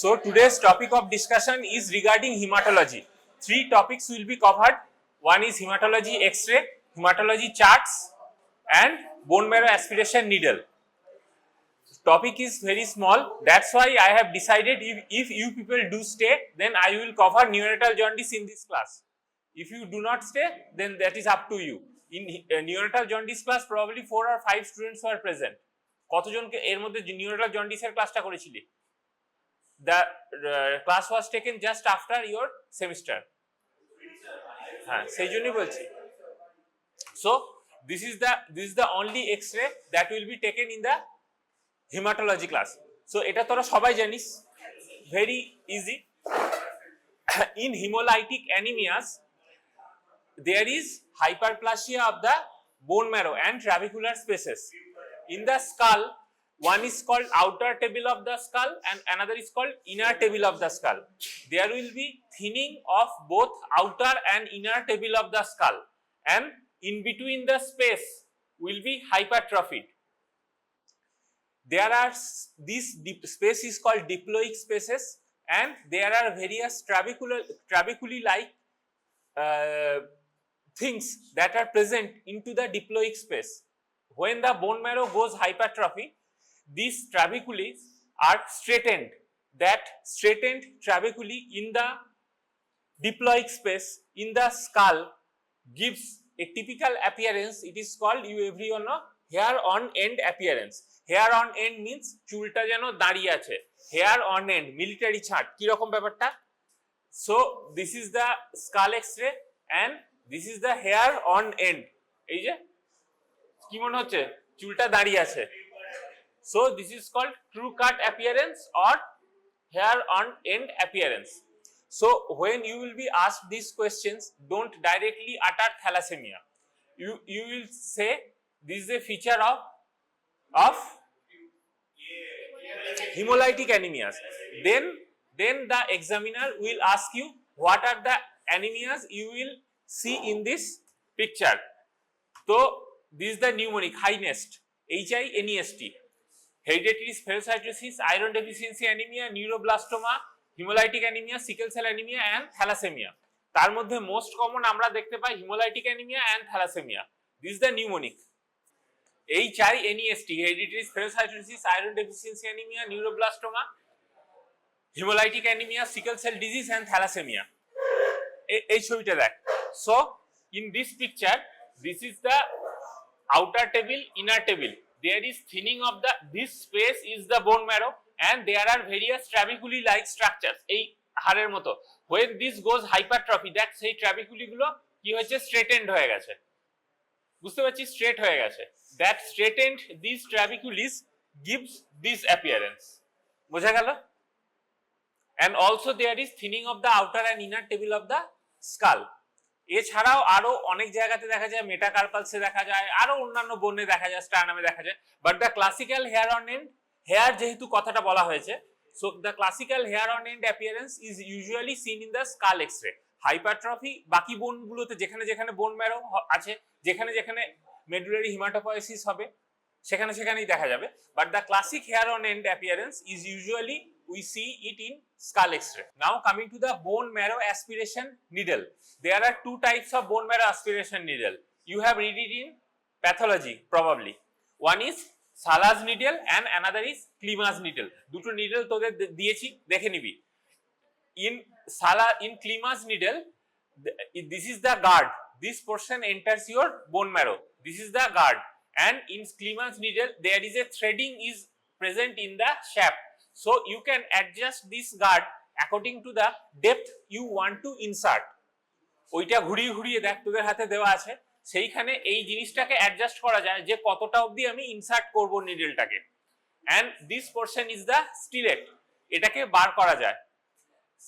So today's topic of discussion is regarding hematology. Three topics will be covered. One is hematology X-ray, hematology charts, and bone marrow aspiration needle. Topic is very small. That's why I have decided if you people do stay, then I will cover neonatal jaundice in this class. If you do not stay, then that is up to you. In neonatal jaundice class, probably 4 or 5 students were present. কতজনকে এর মধ্যে neonatal jaundice এর ক্লাসটা করেছিলি? The class was taken just after your semester. হ্যাঁ সেই জন্যই বলছি. So this is the only X-ray that will be taken in the hematology class. So এটা তোরা সবাই জানিস, very easy. In hemolytic anemias, there is hyperplasia of the bone marrow and trabecular spaces. In the skull, one is called outer table of the skull and another is called inner table of the skull. There will be thinning of both outer and inner table of the skull, and in between the space will be hypertrophied. There are this space is called diploic spaces, and there are various trabeculae like things that are present into the diploic space. When the bone marrow goes hypertrophy, these trabeculae are straightened. That straightened trabeculae in the diploic space in the skull gives a typical appearance. It is called, you everyone know, hair on end appearance. Hair on end means চুলটা যেন দাঁড়িয়ে আছে. Hair on end, military chart. কি রকম ব্যাপারটা? So this is the skull X-ray and this is the hair on end. এই যে কি মনে হচ্ছে চুলটা দাঁড়িয়ে আছে. So this is called true cut appearance or hair on end appearance. So when you will be asked these questions, don't directly utter thalassemia. You will say this is a feature of hemolytic anemias. Then the examiner will ask you what are the anemias you will see in this picture. So this is the mnemonic HINEST, HINEST. Hereditary spherocytosis, iron deficiency anemia, neuroblastoma, hemolytic anemia, sickle cell anemia and thalassemia. তার মধ্যে most common আমরা দেখতে পাই hemolytic anemia and thalassemia. This is the mnemonic. HINEST, hereditary spherocytosis, iron deficiency anemia, neuroblastoma, hemolytic anemia, sickle cell disease and thalassemia. এই ছবিটা দেখ. So in this picture, this is the outer table, inner table. There is thinning of this space is the bone marrow and there are various trabeculae like structures এই হাড়ের মতো. When this goes hypertrophy, that সেই trabeculae গুলো কি হচ্ছে straightened হয়ে গেছে. বুঝতে পারছিস, straight হয়ে গেছে. That straightened these trabeculae gives this appearance. বোঝা গেল? And also there is thinning of the outer and inner table of the skull. এছাড়াও আরো অনেক জায়গাতে দেখা যায়, মেটাকার্পালসে দেখা যায়, আরো অন্যান্য বনে দেখা যায়, স্টারনামে দেখা যায়, but the classical hair on end, hair যেহেতু কথাটা বলা হয়েছে, so the classical hair on end appearance is usually seen in the skull x-ray. Hypertrophy বাকি বোনগুলোতে যেখানে যেখানে বোন ম্যারো আছে, যেখানে যেখানে মেডুলারি হিমাটোপয়েসিস হবে সেখানে সেখানেই দেখা যাবে, but the classic hair on end appearance is usually we see it in skull X-ray. Now coming to the bone marrow aspiration needle. There are two types of bone marrow aspiration needle. You have read it in pathology probably. One is Salahs needle and another is Klima's needle. দুটো needle তোদের দিয়েছি, দেখে নিবি. In Klima's needle, this is the guard. This portion enters your bone marrow. This is the guard. And in Klima's needle, there is a threading is present in the shaft. So you can adjust this guard according to the depth you want to insert. ওইটা ঘুরিয়ে ঘুরিয়ে দেখ তোদের হাতে দেওয়া আছে, সেইখানে এই জিনিসটাকে অ্যাডজাস্ট করা যায় যে কতটা অবধি আমি ইনসার্ট করব নিডলটাকে. and this portion is the স্টিলেট, এটাকে বার করা যায়.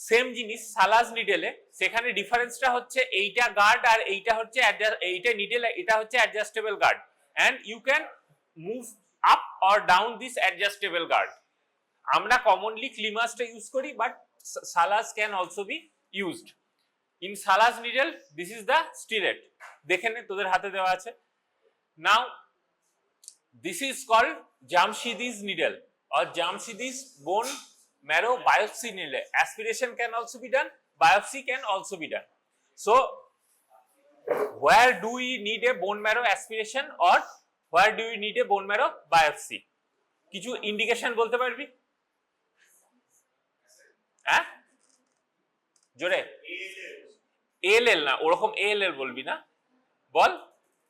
সেম জিনিস সালাস নিডেলে, সেখানে ডিফারেন্সটা হচ্ছে এইটা গার্ড আর এইটা হচ্ছে এইটা নিডেল, এটা হচ্ছে adjustable guard, and you can move up or down this adjustable guard. আমরা কমনলি ক্লিমাসটা ইউজ করি, but Salah's can also be used. In Salah's needle this is the stylet, দেখে নে তোদের হাতে দেওয়া আছে. Now this is called Jamshidi's needle or Jamshidi's bone marrow biopsy nile aspiration can also be done, biopsy can also be done. So where do we need a bone marrow aspiration or where do we need a bone marrow biopsy? কিছু indication বলতে পারবি? হ্যাঁ জোরে ALL না, ওরকম ALL বলবি না, বল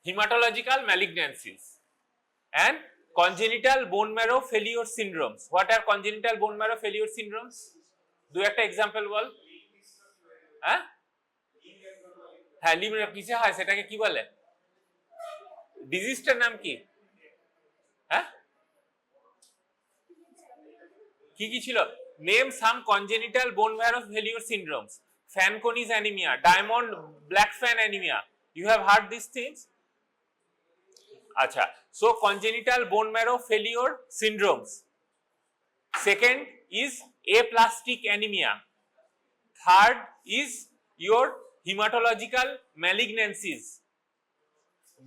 hematological malignancies and congenital bone marrow failure syndromes. What are congenital bone marrow failure syndromes? দু একটা এক্সাম্পল বল। হ্যাঁ হ্যাঁ লিমফ কিসে হয় সেটাকে কি বলে? ডিজিজটার নাম কি? হ্যাঁ কি কি ছিল? Name some congenital bone marrow failure syndromes, Fanconi's anemia, Diamond Blackfan anemia. You have heard these things? Acha. So congenital bone marrow failure syndromes. Second is aplastic anemia. Third is your hematological malignancies,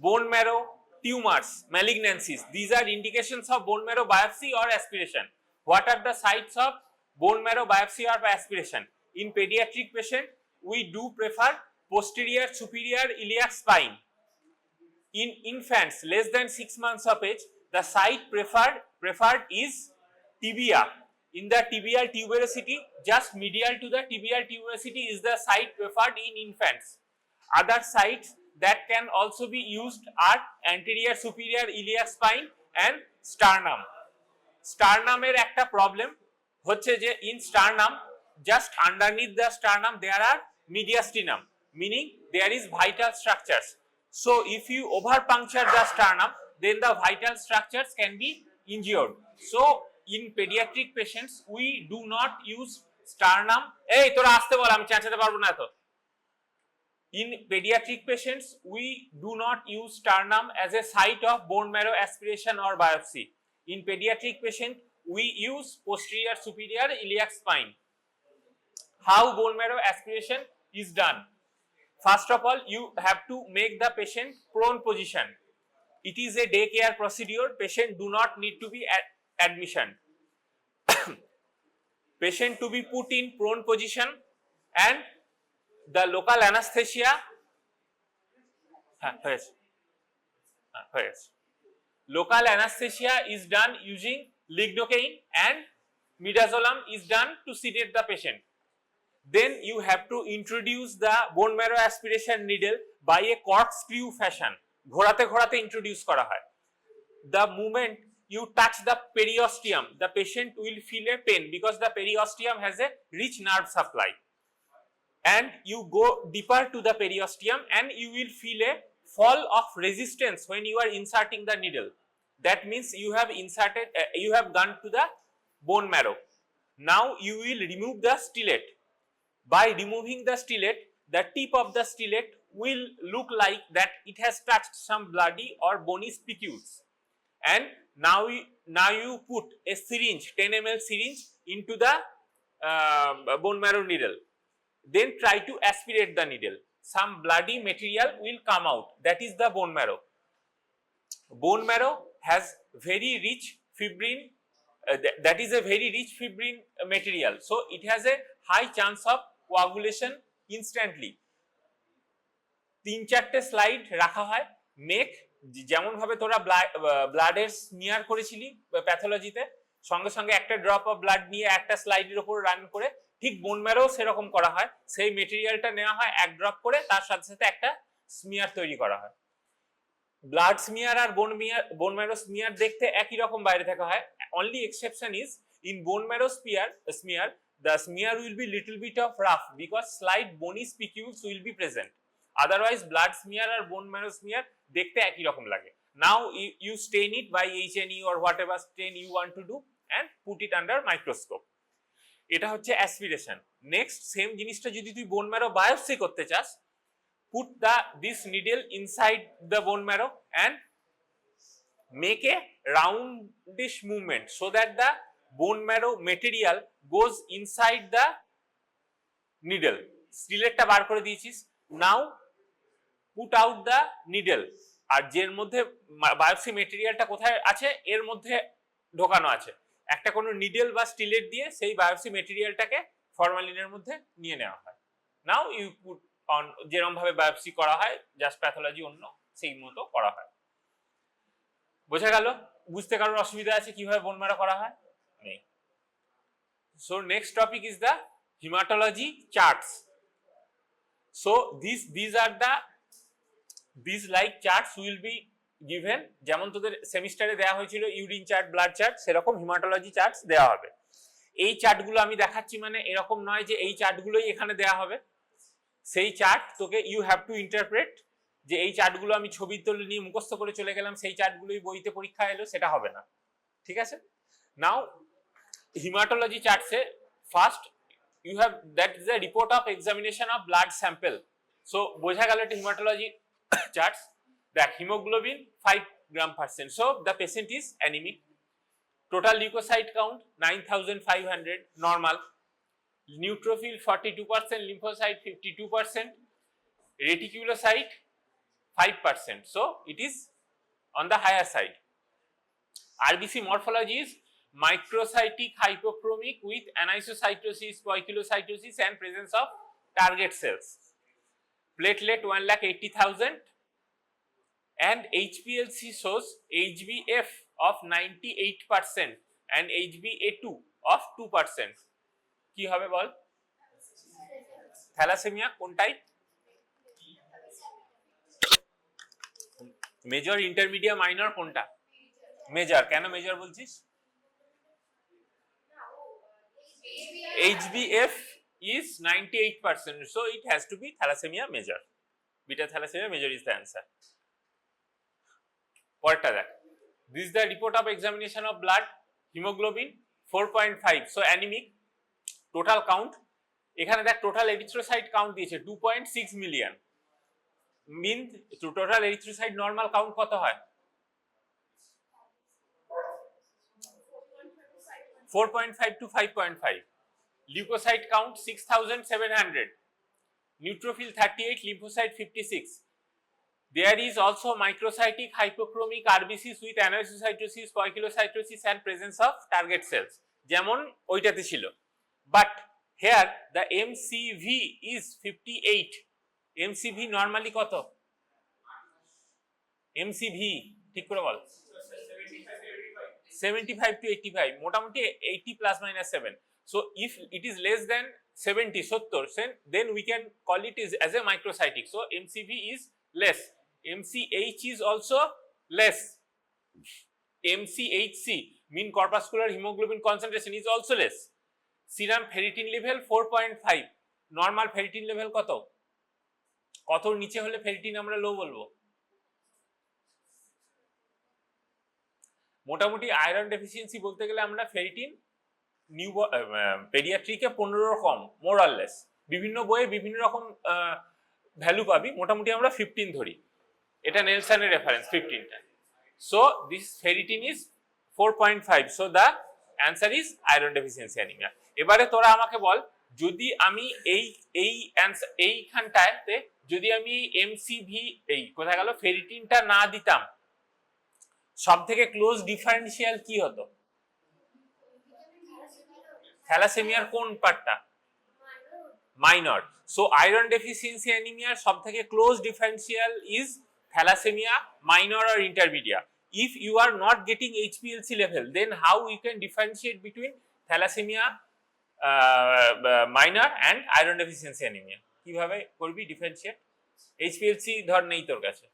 bone marrow tumors, malignancies. These are indications of bone marrow biopsy or aspiration. What are the sites of bone marrow biopsy or aspiration? In pediatric patient, we do prefer posterior superior iliac spine. In infants less than 6 months of age, the site preferred is tibia. In the tibial tuberosity, just medial to the tibial tuberosity is the site preferred in infants. Other sites that can also be used are anterior superior iliac spine and sternum. Sternum এর একটা problem হচ্ছে যে in sternum just underneath the sternum there are mediastinum, meaning there is vital structures. So if you over puncture the sternum, then the vital structures can be injured. So in pediatric patients we do not use sternum. এই তোরা আসতে বল, আমি চেঁচাতে পারবো না তো। In pediatric patients we do not use sternum as a site of bone marrow aspiration or biopsy. In pediatric patient we use posterior superior iliac spine. How bone marrow aspiration is done? First of all, you have to make the patient prone position. It is a daycare procedure. Patient do not need to be admission. Patient to be put in prone position and the local anesthesia. Local anesthesia is done using lignocaine and midazolam is done to sedate the patient. Then you have to introduce the bone marrow aspiration needle by a corkscrew fashion. ঘোরাতে ঘোরাতে introduce করা হয়. The moment you touch the periosteum, the patient will feel a pain because the periosteum has a rich nerve supply. And you go deeper to the periosteum and you will feel a fall of resistance when you are inserting the needle. That means you have inserted, you have gone to the bone marrow. Now you will remove the stellate. By removing the stellate, the tip of the stellate will look like that it has touched some bloody or bony spicules. And now you put a syringe, 10 ml syringe into the bone marrow needle. Then try to aspirate the needle. Some bloody material will come out. That is the bone marrow. Bone marrow has very rich fibrin. That is a very rich fibrin material. So it has a high chance of coagulation instantly. 3-4টে slide রাখা হয়, make যেমন ভাবে তোরা ব্লাডের smear করেছিলি প্যাথোলজিতে, সঙ্গে সঙ্গে একটা ড্রপ অফ ব্লাড নিয়ে একটা স্লাইডের উপর রান করে, ঠিক বোন ম্যারো সেরকম করা হয়। সেই মেটেরিয়ালটা নেওয়া হয়, এক ড্রপ করে তার সাথে সাথে একটা স্মিয়ার তৈরি করা হয়। ব্লাড স্মিয়ার আর বোন ম্যারো স্মিয়ার দেখতে একই রকম বাইরে থেকে হয়। Only exception is in bone marrow smear the smear will be little bit of rough because slight bony spicules will be present. Otherwise blood smear or bone marrow smear dekhte ekই রকম লাগে. Now you stain it by HNE or whatever stain you want to do and put it under microscope. এটা হচ্ছে aspiration. Next same জিনিসটা যদি তুই bone marrow biopsy করতে চাস, put this needle inside the bone marrow and make a roundish movement so that the bone marrow material goes inside the needle. Stellate bar kore diyechiস. Now put out the needle. আর যের মধ্যে biopsy মেটেরিয়ালটা কোথায় আছে, এর মধ্যে ঢোকানো আছে। একটা কোনো needle বা স্টিলেট দিয়ে সেই বায়োপসি মেটেরিয়ালটাকে ফরমালিনের মধ্যে নিয়ে নেওয়া হয়। নাও ইউ পুট অন, যেরকম ভাবে বায়োপসি করা হয় জাস্ট প্যাথোলজি অন্য সেই মতো করা হয়। বোঝা গেল? বুঝতে কারোর অসুবিধা আছে কিভাবে বোন ম্যারো করা হয়? নেই। So next topic is the hematology charts. So these are these like charts will be given, যেমন তোদের সেমিস্টারে দেওয়া হয়েছিল ইউরিন চার্ট, ব্লাড চার্ট, সেরকম হিমাটোলজি চার্টস দেওয়া হবে। এই চার্টগুলো আমি দেখাচ্ছি মানে এরকম নয় যে এই চার্টগুলোই এখানে দেওয়া হবে। সেই চার্ট তোকে ইউ হ্যাভ টু ইন্টারপ্রেট, যে এই চার্টগুলো আমি ছবি তুলে নিয়ে মুখস্থ করে চলে গেলাম, সেই চার্টগুলোই বইতে পরীক্ষা এলো, সেটা হবে না। ঠিক আছে? নাও hematology charts say first you have that is a report of examination of blood sample. So বোঝা গেল এটা hematology charts. The hemoglobin 5 g/%, so the patient is anemic. Total leukocyte count 9500, normal. Neutrophil 42%, lymphocyte 52%, reticulocyte 5%, so it is on the higher side. RBC morphology is microcytic hypochromic with anisocytosis, poikilocytosis and presence of target cells. Platelet 1,80,000 and HPLC shows HbF of 98% and HbA2 of 2%. কি হবে বল? Thalassaemia কোন type? Major, intermediate, minor কোনটা? Major. কেন major বলছিস? HbF is 98%, so it has to be thalassemia major. Beta-thalassemia major is the answer. পরেরটা দেখ, this is the report of examination of blood. Hemoglobin 4.5, so anemic. Total count, এখানে দেখ total erythrocyte count দিয়েছে 2.6 million. মিন total erythrocyte normal count কত হয়? 4.5 to 5.5. Leukocyte count 6,700. Neutrophil 38, lymphocyte 56. There is also microcytic hypochromic RBCs with anisocytosis, poikilocytosis and presence of target cells, যেমন ওইটাতে ছিল। But here the MCV is 58. MCV normally কত? MCV ঠিক করে বল। 75 to 85, মোটামুটি 80 plus minus 7. So if it is less than 70, 70, then we can call it as a microcytic. So MCV is less. MCH is also less. MCHC, mean corpuscular hemoglobin concentration, is also less. Serum ferritin level 4.5. Normal ferritin level কত? কতর নিচে হলে ferritin আমরা লো বলবো? মোটামুটি iron deficiency বলতে গেলে আমরা ferritin পেডিয়াট্রিকে 15 কম, মোর অর লেস। বিভিন্ন বইয়ে বিভিন্ন রকম ভ্যালু পাবি, মোটামুটি আমরা 15 ধরি। এটা নেলসনের রেফারেন্স 15টা। So this ferritin is 4.5, so the answer is iron deficiency anaemia. এবারে তোরা আমাকে বল, যদি আমি এইখানটাতে যদি আমি এমসিভি কোথায় গেল ফেরিটিনটা না দিতাম, সব থেকে ক্লোজ ডিফারেন্সিয়াল কি হতো? থ্যালাসেমিয়ার কোন পার্টটা? মাইনর। সো আয়রন ডেফিসিয়েন্সি অ্যানিমিয়ার সব থেকে close differential is thalassemia minor or intermediate. If you are not getting HPLC level, then how you can differentiate between thalassemia minor and iron deficiency anemia? কিভাবে করবি differentiate? HPLC ধর নেই তোর কাছে,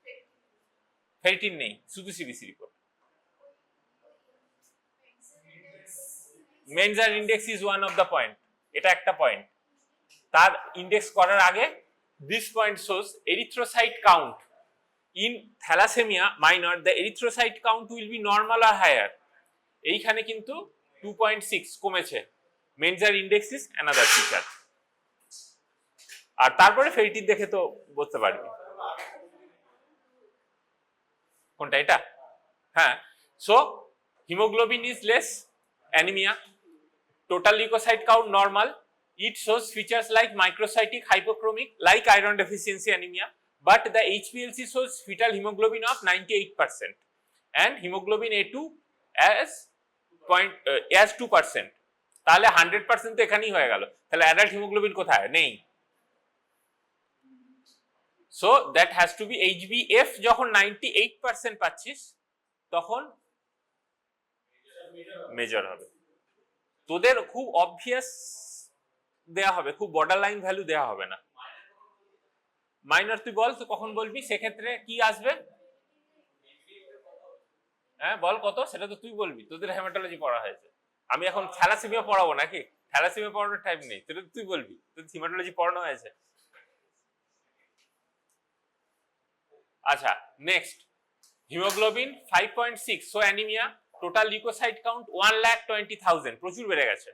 ফেরিটিন নেই, শুধু CBC report. Mentzer index is one of the point, এটা একটা পয়েন্ট। তার ইন্ডেক্স করার আগে this point shows erythrocyte count in thalassemia minor, the erythrocyte count will be normal or higher. এইখানে কিন্তু 2.6 কমেছে। Mentzer index is another feature. আর তারপরে ফেরিটিন দেখে তো বুঝতে পারবি কোনটা এটা। হ্যাঁ, so haemoglobin is less, anaemia. Total leucocyte count normal. It shows features like microcytic hypochromic like iron deficiency anaemia, but the HPLC shows fetal hemoglobin of 98% and hemoglobin A2 as as 2%, তাহলে 100% তো এখানেই হয়ে গেল, তাহলে adult haemoglobin কোথায়? নেই। So that has to be HbF যখন 98% পাচ্ছিস তখন মেজর হবে। তোদের খুব অবভিয়াস দেয়া হবে, খুব বর্ডার লাইন ভ্যালু দেয়া হবে না। মাইনর তুই বল, তো কখন বলবি, সেক্ষেত্রে কি আসবে? হ্যাঁ বল কত, সেটা তো তুই বলবি, তোদের হেমাটোলজি পড়া হয়েছে। আমি এখন থ্যালাসেমিয়া পড়াবো নাকি? থ্যালাসেমিয়া পড়ানোর টাইম নেই, সেটা তুই বলবি, তোদের হেমাটোলজি পড়ানো হয়েছে। আচ্ছা next, haemoglobin 5.6, so anaemia. Total leucocyte count 1,20,000, প্রচুর বেড়ে গেছে।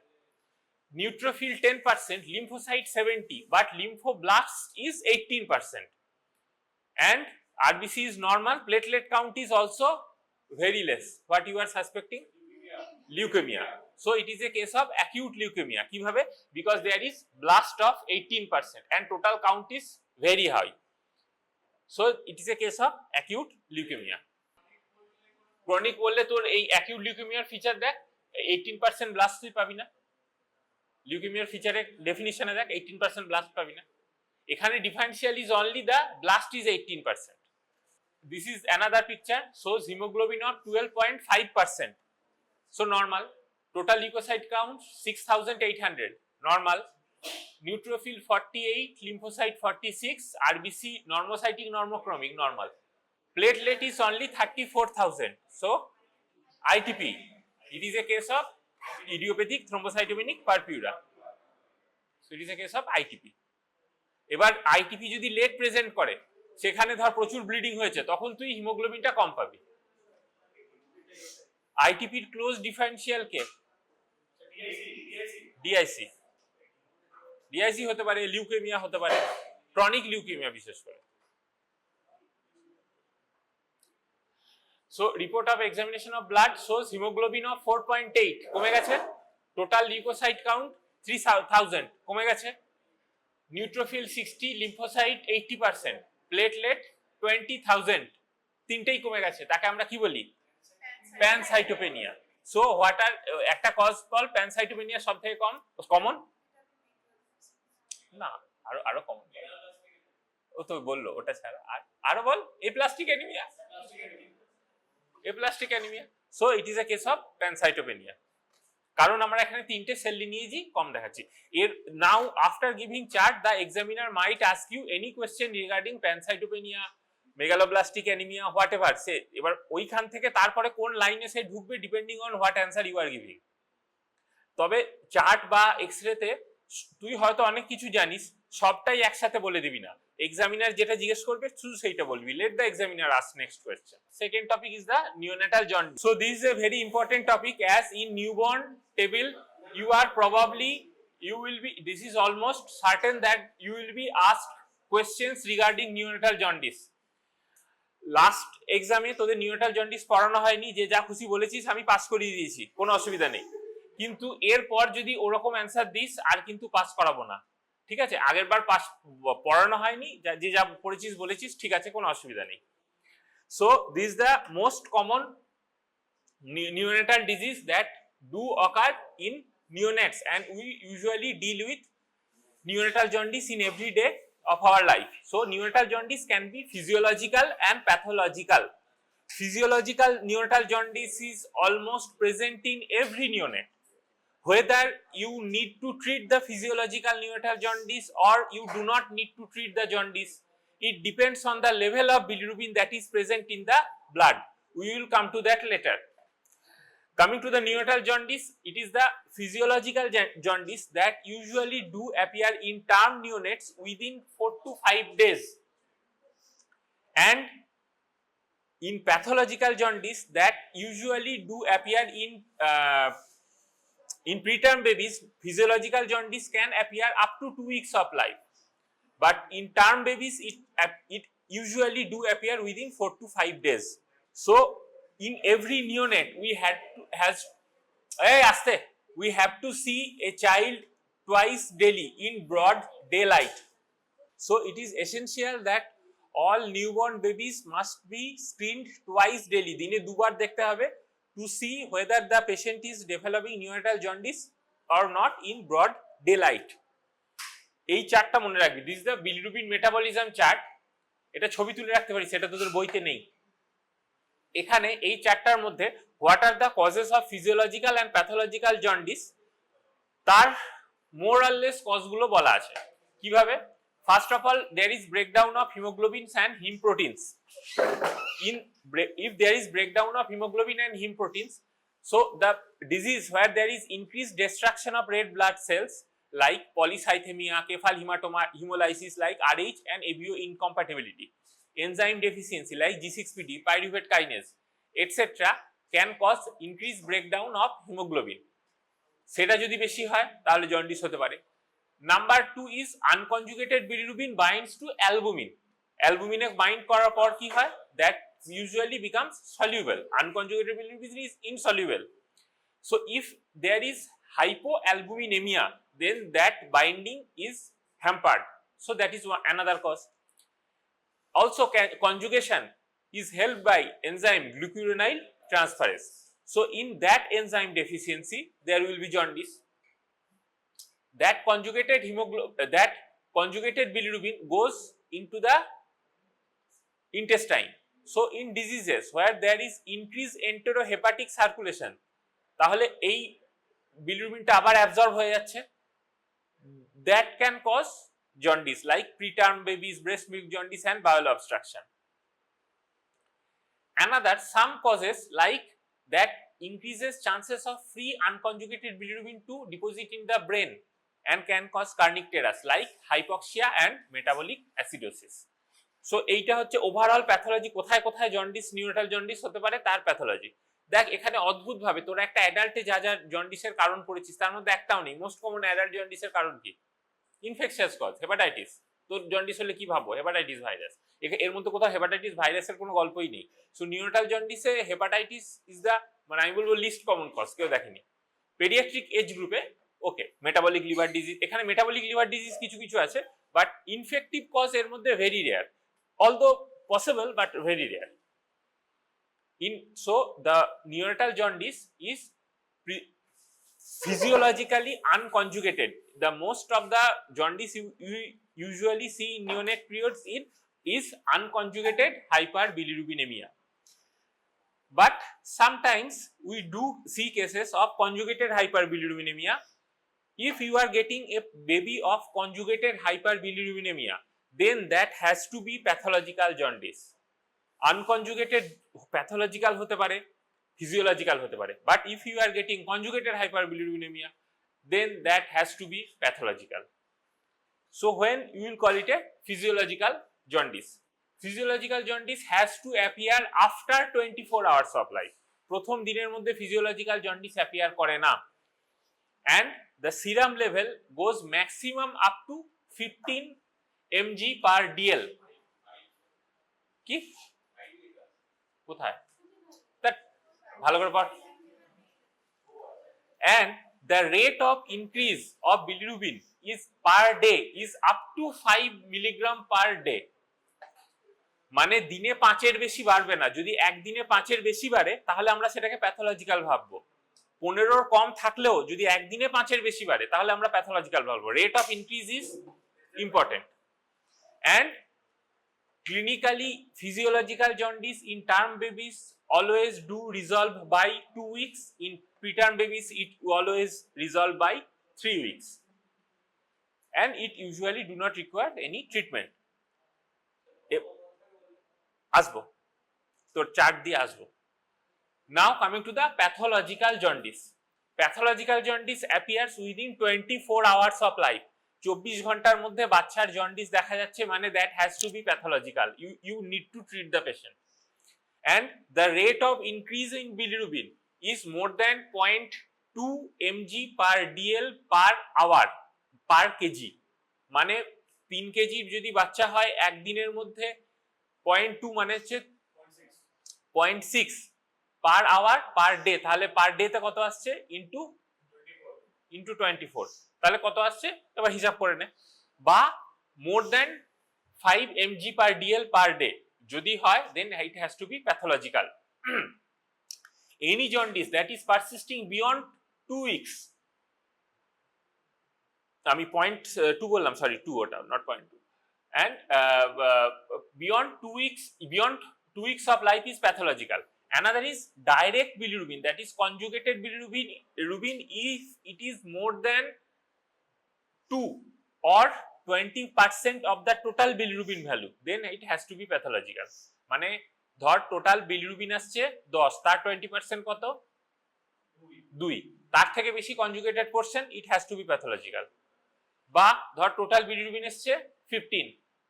Neutrophil 10%, lymphocyte 70, but lymphoblast is 18%, and RBC is normal. Platelet count is also very less. What you are suspecting? Leukemia. So it is a case of acute leukemia. কিভাবে? Because there is blast of 18% and total count is very high. So it is a case of acute leukemia. Chronic বললে তোর এই acute leukemia feature দেখ, 18% blast তুই পাবি না। লিউকেমিয়ার ফিচারে ডেফিনিশনে দেখ 18% blast পাবি না। এখানে differential is only the blast is 18%। This is another picture, shows haemoglobin of 12.5%, so normal. Total leucocyte count 6,800, normal. Neutrophil 48, lymphocyte 46, RBC normocytic normochromic, normal. Platelet is only 34,000, so ITP. It is a case of idiopathic thrombocytopenic purpura. So it is a case of ITP. এবার ITP যদি late present করে, সেখানে ধর প্রচুর bleeding হয়েছে, তখন তুই হিমোগ্লোবিনটা কম পাবি। ITP এর ক্লোজ ডিফারেন্সিয়াল কে? DIC হতে পারে, লিউকেমিয়া হতে পারে, ক্রনিক লিউকেমিয়া বিশেষ করে। So report of examination of blood shows hemoglobin of 4.8, কমে গেছে। টোটাল লিউকোসাইট কাউন্ট 3,000, কমে গেছে। নিউট্রোফিল 60, লিম্ফোসাইট 80%, প্লেটলেট 20,000, তিনটেই কমে গেছে। তাকে আমরা কি বলি? প্যানসাইটোপেনিয়া। সো হোয়াট আর একটা কজ বল প্যানসাইটোপেনিয়া সবথেকে কমন না, আরো কমন, ও তো বললো ওটা ছাড়া, আরো বল। এপ্লাস্টিক anaemia, aplastic anemia. So it is a case of pancytopenia. কারণ আমরা এখানে তিনটে সেল নিয়েছি, কম দেখাচ্ছি। এর now after giving chart the examiner might ask you any question regarding pancytopenia, megaloblastic anaemia, what. সে এবার ওইখান থেকে তারপরে কোন লাইনে সে ঢুকবে depending on what answer you are giving. তবে চার্ট বা এক্সরেতে তুই হয়তো অনেক কিছু জানিস, সবটাই একসাথে বলে দিবি না। এক্সামিনার যেটা জিজ্ঞেস করবে শুধু সেইটা বলবি। Let the examiner ask next question. Second topic is the neonatal jaundice. So this is a very important topic, as in newborn table you are probably, you will be, this is almost certain that you will be asked questions regarding neonatal jaundice. Last এক্সামে তোদের neonatal jaundice পড়ানো হয়নি, যে যা খুশি বলেছিস আমি pass করিয়ে দিয়েছি, কোনো অসুবিধা নেই। কিন্তু এরপর যদি ওরকম অ্যান্সার দিস আর কিন্তু পাস করাবো না, ঠিক আছে? আগের বার পাস পড়ানো হয়নি, যে যা পড়েছিস বলেছিস, ঠিক আছে, কোনো অসুবিধা নেই। So this the most common neonatal disease that do occur in neonates, and we usually deal with neonatal jaundice in every day of our life. So neonatal jaundice can be physiological and pathological. Physiological neonatal jaundice is almost present in every neonate. Whether you need to treat the physiological neonatal jaundice or you do not need to treat the jaundice, it depends on the level of bilirubin that is present in the blood. We will come to that later. Coming to the neonatal jaundice, it is the physiological jaundice that usually do appear in term neonates within 4 to 5 days, and in pathological jaundice that usually do appear in preterm babies. Physiological jaundice can appear up to 2 weeks of life, but in term babies it usually do appear within 4 to 5 days. So in every neonate we have to see a child twice daily in broad daylight. So it is essential that all newborn babies must be screened twice daily. দিনে দুবার দেখতে হবে, to see whether the patient is developing neonatal jaundice or not in broad daylight. এই চার্টটা মনে রাখবি, this is the bilirubin metabolism chart. এটা ছবি তুলে রাখতে পারি, সেটা তোদের বইতে নেই। এখানে এই চার্টটার মধ্যে what are the causes of physiological and pathological jaundice, তার মোর অর লেস কজগুলো বলা আছে। কিভাবে? First of all, there is breakdown of haemoglobins and haem proteins. If there is breakdown of hemoglobin and heme proteins, so the disease where there is increased destruction of red blood cells like polycythemia, cephal hematoma, hemolysis like Rh and ABO incompatibility, enzyme deficiency like G6PD, pyruvate kinase, etc. can cause increased breakdown of hemoglobin. সেটা যদি বেশি হয় তাহলে jaundice হতে পারে। Number 2 is unconjugated bilirubin binds to albumin. অ্যালবুমিনে bind করার পর কি হয়? that usually becomes soluble. Unconjugated bilirubin is insoluble. So if there is hypoalbuminemia, then that binding is hampered. So that is another cause. Also conjugation is helped by enzyme glucuronide transferase. So in that enzyme deficiency there will be jaundice. That conjugated bilirubin goes into the intestine. So in diseases where there is increased enterohepatic circulation, তাহলে এই বিলিরুবিনটা আবার absorb হয়ে যাচ্ছে, that can cause jaundice like preterm babies, breast milk jaundice and bowel obstruction. Another, some causes like that increases chances of free unconjugated bilirubin to deposit in the brain and can cause kernicterus like hypoxia and metabolic acidosis. So এইটা হচ্ছে overall pathology, কোথায় কোথায় jaundice, neonatal jaundice হতে পারে তার pathology. দেখ এখানে অদ্ভুত ভাবে তোরা একটা অ্যাডাল্টে যা যা জন্ডিসের কারণ পড়েছিস তার মধ্যে একটাও নেই। মোস্ট কমন অ্যাডাল্ট জন্ডিসের কারণ কি? Infectious cause, hepatitis. তোর জন্ডিস হলে কি ভাববো? Hepatitis virus. এর মধ্যে কোথাও হেপাটাইটিস ভাইরাসের কোনো গল্পই নেই। সো নিউনাটাল জন্ডিসে হেপাটাইটিস ইজ দ্য, মানে আমি বলবো লিস্ট কমন কজ, কেউ দেখেনি। পেডিয়াট্রিক এজ গ্রুপে ওকে মেটাবলিক লিভার ডিজিজ, এখানে মেটাবলিক লিভার ডিজিজ কিছু কিছু আছে, বাট ইনফেক্টিভ কজ এর মধ্যে very rare, although possible but very rare. So the neonatal jaundice is physiologically unconjugated. The most of the jaundice you usually see in neonate periods is unconjugated hyperbilirubinemia. But sometimes we do see cases of conjugated hyperbilirubinemia. If you are getting a baby of conjugated hyperbilirubinemia, then that has to be pathological jaundice. Unconjugated pathological hote pare, physiological hote pare, but if you are getting conjugated hyperbilirubinemia, then that has to be pathological. So when you will call it a physiological jaundice. Physiological jaundice has to appear after 24 hours of life. প্রথম দিনের মধ্যে physiological jaundice appear করে না, and the serum level goes maximum up to 15 mg per dl. কি কোথায় that ভালো করে পড়। and the rate of increase of bilirubin is per day is up to 5 mg per day. মানে দিনে 5 এর বেশি বাড়বে না। যদি একদিনে 5 এর বেশি বাড়ে তাহলে আমরা সেটাকে প্যাথোলজিক্যাল ভাববো। 15 এর কম থাকলেও যদি একদিনে 5 এর বেশি বাড়ে তাহলে আমরা প্যাথোলজিক্যাল ভাববো। Rate of increase is important. and clinically physiological jaundice in term babies always do resolve by 2 weeks. In preterm babies it always resolve by 3 weeks, and it usually do not require any treatment. আসবো তোর chart দিয়ে আসবো। now coming to the pathological jaundice. Pathological jaundice appears within 24 hours of life. 24 ঘন্টার মধ্যে বাচ্চার jaundice দেখা যাচ্ছে, মানে that has to be pathological. You need to treat the patient. And the rate of increase in bilirubin is more than 0.2 mg per dl per hour per kg. মানে 3 KG যদি বাচ্চা হয় একদিনের মধ্যে 0.2 মানে হচ্ছে 0.6 per hour per day, তাহলে per day তে কত আসছে into 24, তাহলে কত আসছে এবার হিসাব করে নে। বা more than 5 mg per dl per day যদি হয় then it has to be pathological. any jaundice that is persisting beyond 2 weeks, আমি 0.2 বললাম, সরি 2 ওটা not 0.2, and beyond 2 weeks of life is pathological. Another is direct bilirubin, that is conjugated bilirubin if it is more than 2 or 20% of the total bilirubin value, then it has to be pathological. মানে ধর total bilirubin আসছে 10, তার 20% কত? 2, তার থেকে বেশি conjugated portion, it has to be pathological. বা ধর টোটাল বিলিরুবিন আসছে 15,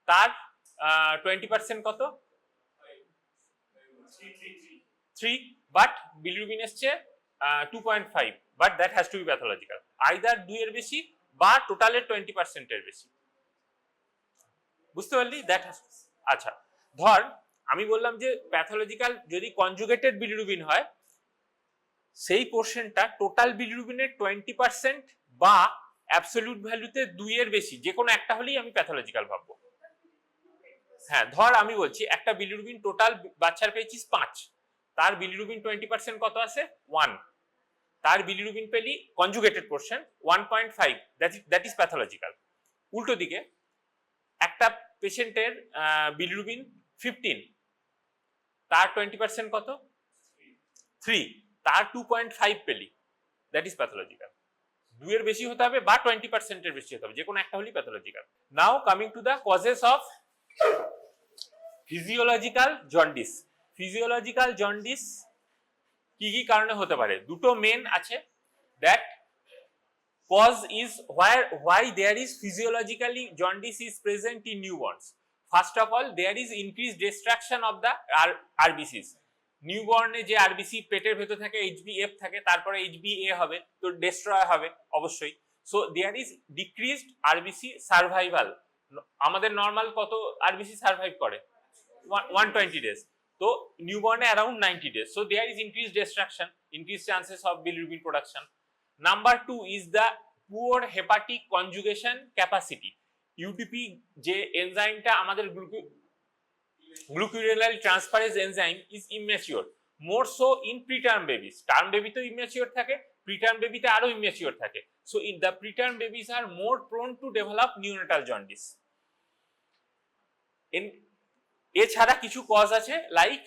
তার 20% কত? 3, বাট বিলিরুবিন আসছে 2.5, but that has to be pathological. Either 2 এর বেশি বা টোটালের 20% এর বেশি। বুঝতে পারলি? দ্যাট হ্যাজ, আচ্ছা ধর আমি বললাম যে প্যাথোলজিক্যাল যদি কনজুগেটেড বিলিরুবিন হয়, সেই পোরশনটা টোটাল বিলিরুবিনের 20% বা অ্যাবসলিউট ভ্যালুতে 2 এর বেশি, যে কোনো একটা হলেই আমি প্যাথোলজিক্যাল ভাববো। হ্যাঁ, ধর আমি বলছি একটা বিলিরুবিন টোটাল বাচ্চার পেয়েছিস 5, তার বিলিরুবিন 20% কত আছে? 1, তার বিলিরুবিন পেলি conjugated portion 1.5, that is pathological. উল্টো দিকে একটা পেশেন্টের বিলিরুবিন 15, তার 20% কত? 3, তার 2.5 পেলি, দ্যাট ইজ প্যাথোলজিক্যাল। 2 এর বেশি হতে হবে বা 20% এর বেশি হতে হবে, যে কোনো একটা হলেই pathological. Now coming to the causes of physiological jaundice. Physiological jaundice কি কি কারণে হতে পারে? দুটো মেন আছে, that cause is why there is physiologically jaundice is present in newborns. First of all, there is increased destruction of the RBCs. নিউবর্নে যে RBC পেটের ভেতর থাকে, HbF থাকে, তারপরে HbA হবে, তো ডেস্ট্রয় হবে অবশ্যই। So there is decreased RBC survival. আমাদের নর্মাল কত আরবিসি সার্ভাইভ করে? 120 days, তো নিউবর্নে around 90 days. So there is increased destruction, increased chances of bilirubin production. Number 2 is the poor hepatic conjugation capacity. UTP যে এনজাইমটা আমাদের glucuronidase transferase enzyme is immature, more so in preterm babies. Term baby তো immature থাকে, preterm baby তে আরো immature থাকে. So in the preterm babies are more prone to develop neonatal jaundice. এছাড়া কিছু cause আছে, লাইক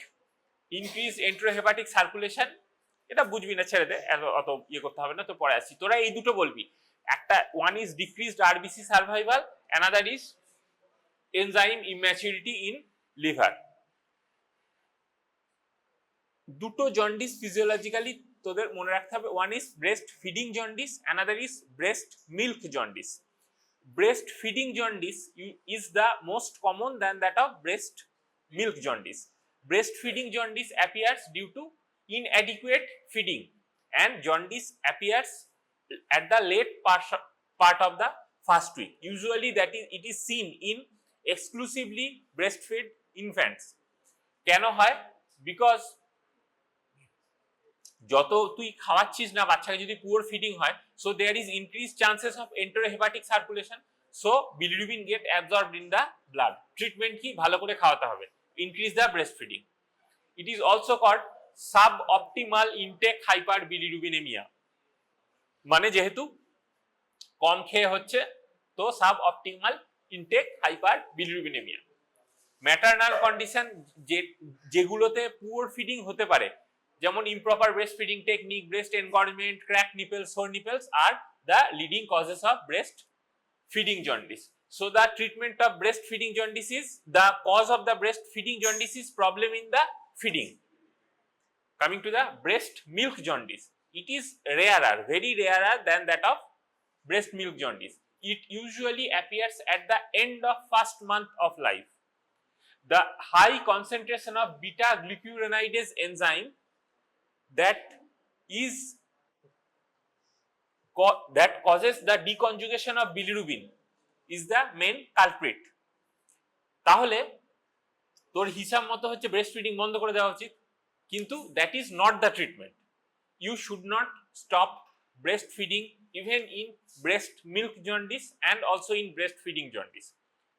ইনক্রিজ এন্টেরোহেপাটিক সার্কুলেশন, এটা বুঝবি না, ছেড়ে দে, অত ইয়ে করতে হবে না, তো পরে আসছি। তোরা এই দুটো বলবি, একটা one is decreased RBC survival, another is enzyme immaturity in liver. দুটো জন্ডিস ফিজিওলজিক্যালি তোদের মনে রাখতে হবে, one is breast feeding jaundice, another is breast milk jaundice. Breast feeding jaundice is the most common than that of breast milk jaundice. Breastfeeding jaundice appears due to inadequate feeding, and jaundice appears at the late part of the first week. Usually it is seen in exclusively breastfed infants. কেন হয়? Because যত তুই খাওয়াচ্ছিস না বাচ্চাকে, যদি poor feeding হয়, so there is increased chances of enterohepatic circulation, so bilirubin get absorbed in the blood. Treatment কি? ভালো করে খাওয়াতে হবে, increase the breastfeeding. It is also called suboptimal intake hyperbilirubinemia, মানে যেহেতু কম খেয়ে হচ্ছে, তো suboptimal intake hyperbilirubinemia. Maternal condition যেগুলোতে পুয়ার ফিডিং হতে পারে, যেমন improper breastfeeding technique, breast engorgement, cracked nipples, sore nipples are the leading causes of breastfeeding jaundice. So the treatment of breastfeeding jaundice is, the cause of the breastfeeding jaundice is problem in the feeding. Coming to the breast milk jaundice, it is rarer, very rarer than that of breast milk jaundice. It usually appears at the end of first month of life. The high concentration of beta-glucuronidase enzyme that causes the deconjugation of bilirubin is the main culprit. তাহলে তোর হিসাব মতো হচ্ছে breast feeding বন্ধ করে দেওয়া উচিত, কিন্তু that is not the treatment. You should not stop breastfeeding even in breast milk jaundice and also in breastfeeding jaundice.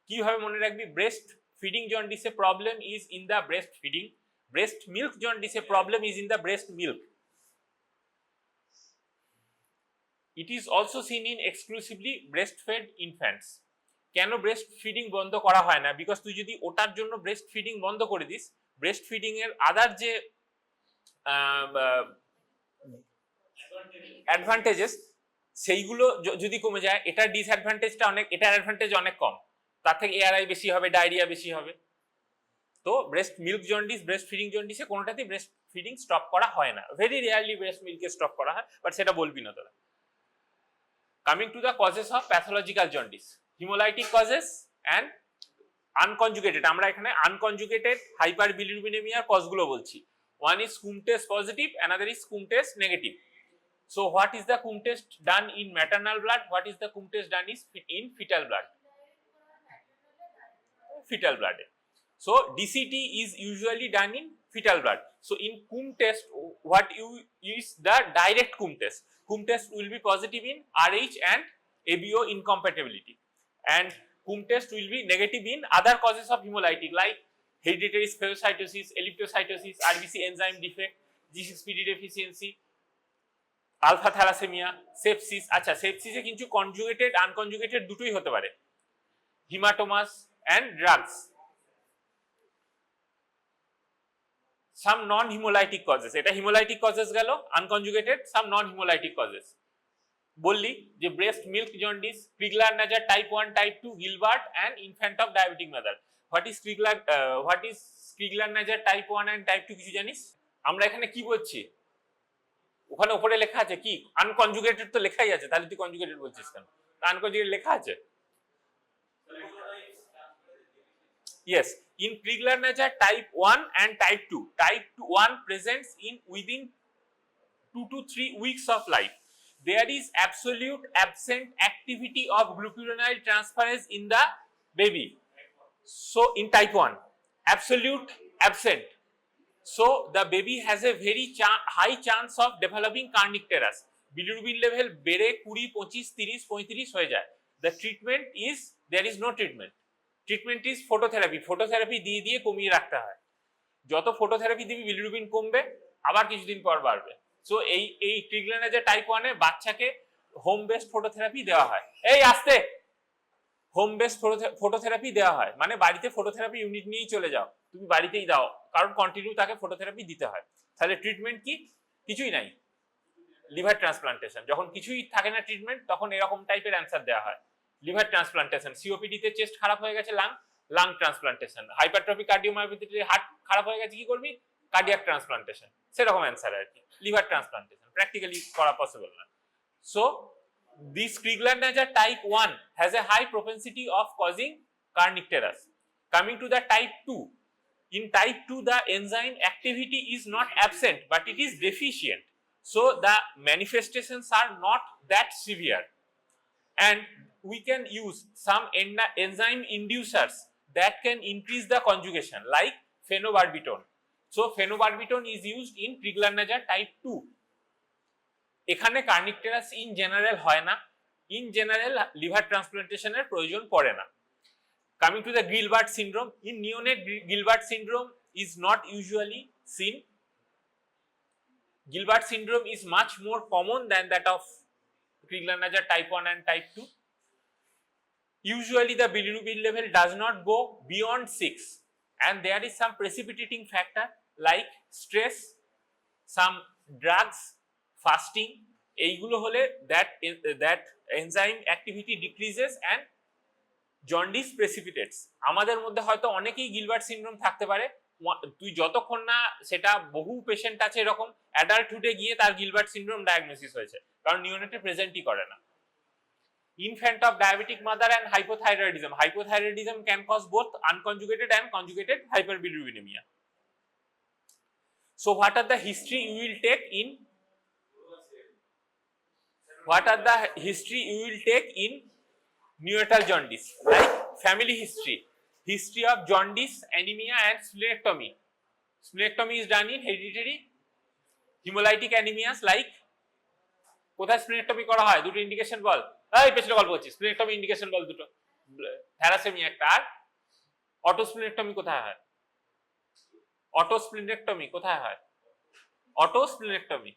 কিভাবে মনে রাখবি? breast feeding jaundice a problem is in the breastfeeding, breast milk jaundice a problem is in the breast milk. It is also seen in exclusively breastfed infants. কেন breast feeding বন্ধ করা হয় না? Because তুই যদি ওটার জন্য ব্রেস্ট ফিডিং বন্ধ করে দিস, ব্রেস্ট ফিডিং এর আদার যে অ্যাডভান্টেজেস সেইগুলো যদি কমে যায়, এটার ডিসঅ্যাডভান্টেজটা অনেক, এটার অ্যাডভান্টেজ অনেক কম, তার থেকে এআরআই বেশি হবে, ডায়রিয়া বেশি হবে। তো breast milk jaundice, breast feeding জন্ডিসে কোনোটাতেই ব্রেস্ট ফিডিং স্টপ করা হয় না। ভেরি রেয়ারলি ব্রেস্ট মিল্কে স্টপ করা হয়, বাট সেটা বলবি না তোরা। Coming to the causes of pathological jaundice, hemolytic causes and unconjugated, আমরা এখানে unconjugated hyperbilirubinemia কজগুলো বলছি। One is Coombs test positive, another is Coombs test negative. So what is the Coombs test done in maternal blood? What is the Coombs test done in fetal blood? Fetal blood. So DCT is usually done in fetal blood. So in Coombs test, what you is the direct Coombs test. Coombs test will be positive in RH and ABO incompatibility, and Coombs test will be negative in other causes of hemolytic like hereditary spherocytosis, elliptocytosis, RBC enzyme defect, G6PD deficiency, alpha thalassemia, sepsis. আচ্ছা, sepsis-এ কিন্তু conjugated unconjugated দুটোই হতে পারে, hematomas and drugs. Some non-hemolytic causes, এটা hemolytic causes গেল, unconjugated, some non-hemolytic causes. বললি যে breast milk jaundice, Crigler Najjar type 1, type 2, Gilbert and infant of diabetic mother. What is Crigler Najjar type 1 and type 2 কিছু জানিস? আমরা এখানে কি বলছি? ওখানে উপরে লেখা আছে কি? আনকনজুগেটেড তো লেখাই আছে, তাহলে তুই কনজুগেটেড বলছিস কেন? আনকনজুগেটেড লেখা আছে। Yes, in Crigler Najjar type 1 and type 2. Type 1 presents in within 2 to 3 weeks of life. There is absolute absent activity of glucuronide transferase in the baby. So in type 1, absolute absent. So the baby has a very high chance of developing carnicterus. Bilirubin level বেড়ে 20, 25, 30, 35 হয়ে যায়। The treatment is, there is no treatment. Treatment is phototherapy. Phototherapy দিয়ে দিয়ে কমিয়ে রাখতে হয়। যত phototherapy দিবি বিলিরুবিন কমবে, আবার কিছুদিন পর বাড়বে। সো এই ক্রিগলার নাজার টাইপ 1 এ বাচ্চাকে হোম বেসড ফটোথেরাপি দেওয়া হয়। এই আস্তে, হোম বেসড ফটোথেরাপি দেওয়া হয়, মানে বাড়িতে ফটোথেরাপি ইউনিট নিয়েই চলে যাও, তুমি বাড়িতেই দাও, কারণ কন্টিনিউ তাকে ফটোথেরাপি দিতে হয়। তাহলে ট্রিটমেন্ট কি? কিছুই নাই। Liver transplantation. যখন কিছুই থাকে না ট্রিটমেন্ট, তখন এরকম টাইপের অ্যান্সার দেওয়া হয়। Liver transplantation. সিওপিডি তে চেস্ট খারাপ হয়ে গেছে, লাং ট্রান্সপ্লান্টেশন। হাইপারট্রফিক কার্ডিওমায়োপ্যাথিতে হার্ট খারাপ হয়ে গেছে, কি করবি? Cardiac transplantation. সেরকম অ্যান্সার আর কি। লিভার ট্রান্সপ্লান্টেশন প্র্যাকটিক্যালি করা পসিবল না। So this Crigler Najjar type 1 has a high propensity of causing carnicterus. Coming to the type 2, in type 2 the enzyme activity is not absent but it is deficient, so the manifestations are not that severe, and we can use some enzyme inducers that can increase the conjugation like phenobarbital. So phenobarbital is used in Crigler Najjar type 2. এখানে কার্নিকটেরাস in general হয় না, in general liver ট্রান্সপ্লান্টেশনের প্রয়োজন পড়ে না। Coming to the Gilbert syndrome, in neonate Gilbert syndrome is not usually seen. Gilbert syndrome is much more common than that of Crigler Najjar type 1 and type 2. Usually the bilirubin level does not go beyond 6, and there is some precipitating factor like stress, some drugs, fasting. এইগুলো হলে that enzyme activity decreases and jaundice precipitates. আমাদের মধ্যে হয়তো অনেকেই Gilbert syndrome থাকতে পারে, তুই যতক্ষণ না, সেটা বহু পেশেন্ট আছে এরকম অ্যাডাল্টহুডে গিয়ে তার গিলবার্ট সিনড্রোম ডায়াগনোসিস হয়েছে, কারণ নিওনেটে প্রেজেন্টই করে না। Infant of diabetic mother and hypothyroidism. Hypothyroidism can cause both unconjugated and conjugated hyperbilirubinemia. So what are the history you will take in neonatal jaundice? Like family history of jaundice, anemia and splenectomy. Splenectomy is done in hereditary hemolytic anemias like, কোথায় splenectomy করা হয়? দুটো indication বল। এই পেছনে গল্প করছিস, splenectomy indication বল দুটো। Thalassaemia একটা, আর অটোস্প্লেনেক্টমি কোথায় হয়? অটোস্প্লেনেক্টমি কোথায় হয়? অটোস্প্লেনেক্টমি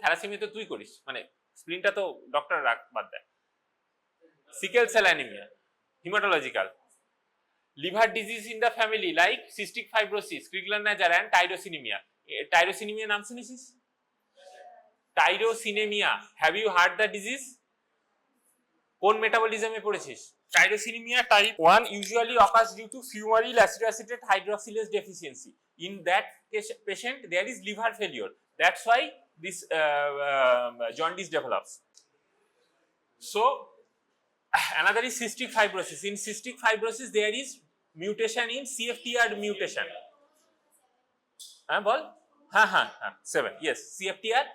থ্যালাসেমিয়া তো তুই করিস, মানে স্প্লিনটা তো ডক্টর রাখ বাদ দেয়। Sickle cell anaemia, hematological. Liver disease in the family like cystic fibrosis, Crigler-Najjar and tyrosinemia. Tyrosinemia নাম শুনেছিস? Tyrosinemia, have you heard the disease? কোন মেটাবলিজমে পড়েছিস? Tyrosinemia type 1 usually occurs due to fumarate acetoacetate hydroxylase deficiency. In that patient there is liver failure. That's why this jaundice develops. So another is cystic fibrosis. In cystic fibrosis there is mutation in CFTR mutation. Ball, 7, yes, CFTR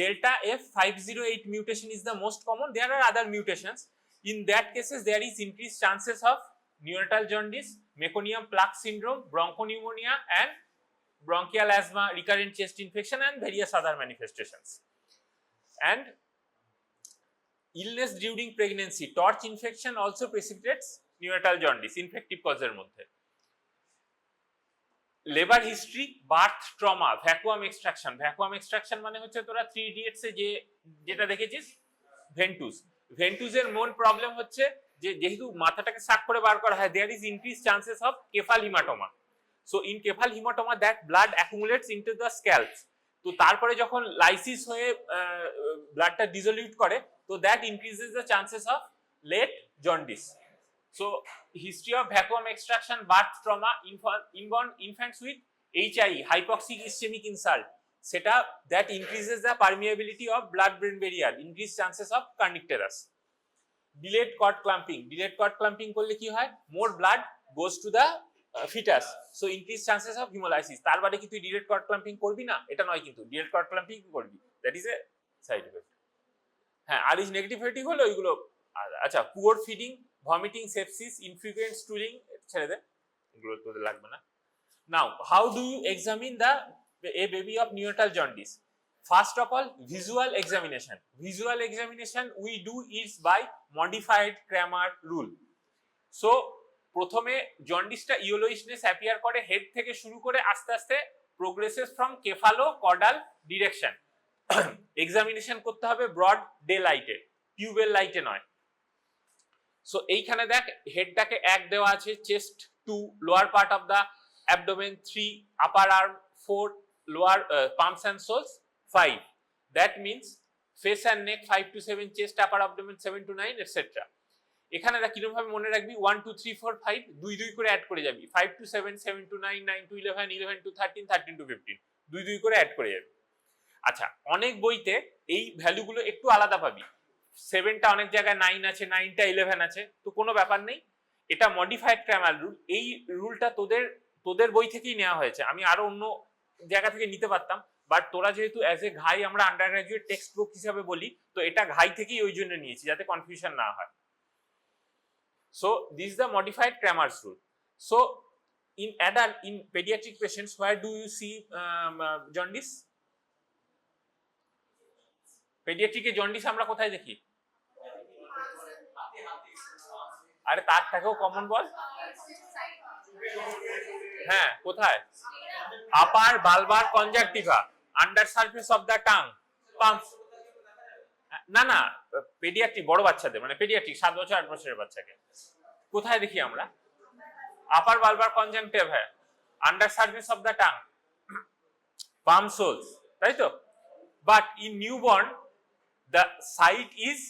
delta F508 mutation is the most common. There are other mutations. In that cases there is increased chances of neonatal jaundice, meconium plaque syndrome, bronchopneumonia and bronchial asthma, recurrent chest infection and various other manifestations. And illness during pregnancy, torch infection also precipitates neonatal jaundice, infective cause এর মধ্যে। Labour history, birth trauma, vacuum extraction. Vacuum extraction মানে হচ্ছে তোরা 3 idiots এ যেটা দেখেছিস ভেন্টুস। ভেন্টুসের মূল problem হচ্ছে যে যেহেতু মাথাটাকে সাক করে বার করা হয়, there is increase chances of cephalhaematoma. So in cephalhaematoma that blood accumulates into the scalps. তো তারপরে যখন লাইসিস হয়ে ব্লাডটা ডিসলিউট করে, তো that increases the chances of late jaundice. So history of vacuum extraction, birth trauma, inborn infants with HIE, hypoxic ischemic insult, seta that increases the permeability of blood-brain barrier, increased chances of kernicterus. Delayed cord clamping, delayed cord clamping korle ki hoy, more blood goes to the fetus, so increased chances of hemolysis. tar bade ki tu delayed cord clamping korbi na, eta noy kintu delayed cord clamping korbi, that is a side effect. আর is negative ফেটিক হলো ওইগুলো। আচ্ছা, poor feeding, vomiting, sepsis, infrequent stooling ছেড়ে দে, এগুলো তোদের লাগবে না। Now how do you examine the a baby of neonatal jaundice? First of all visual examination. Visual examination we do it's by modified Kramer rule. So প্রথমে জন্ডিসটা ইওলোইশনেস appear করে head থেকে শুরু করে আস্তে আস্তে progresses from cephalocaudal direction. Examination করতে হবে ব্রড ডে লাইটে, টিউবেল লাইটে নয়। সো এইখানে দেখ হেডটাকে 1 দেওয়া আছে, chest 2, lower part of the abdomen 3, upper arm 4, lower palms and soles 5. That means face and neck 5 to 7, chest upper abdomen 7 to 9 et cetera. এখানে দেখ কিরকম ভাবে মনে রাখবি, 1 2 3 4 5 2 করে অ্যাড করে যাবি, 5 to 7, 7 to 9, 9 to 11, 11 to 13, 13 to 15, 2 করে অ্যাড করে যাবি। আচ্ছা, অনেক বইতে এই ভ্যালুগুলো একটু আলাদা পাবি। 7টা অনেক জায়গায় 9 আছে, 9টা 11 আছে, তো কোনো ব্যাপার নেই, এটা মডিফাইড ক্র্যামার রুল। এই রুলটা তোদের বই থেকেই নেওয়া হয়েছে, আমি আরো অন্য জায়গা থেকে নিতে পারতাম, বাট তোরা যেহেতু অ্যাজ এ ঘাই আমরা আন্ডার গ্রাজুয়েট টেক্সট বুক হিসাবে বলি, তো এটা ঘাই থেকেই ওই জন্য নিয়েছি যাতে কনফিউশন না হয়। So this is the modified Kramer's rule. So in adult, in paediatric patients, where do you see jaundice? পেডিয়াট্রিকে জন্ডিস আমরা কোথায় দেখি? আরে তার থেকেও কমন বল। হ্যাঁ, কোথায়? Upper bulbar conjunctiva, under surface of the tongue, palms. না পেডিয়াট্রিক বড় বাচ্চাদের, মানে পেডিয়াট্রিক 7 বছর 8 বছরের বাচ্চাকে কোথায় দেখি আমরা? Upper bulbar conjunctiva, under surface of the tongue, palm soles, তাই তো? But in newborn the site is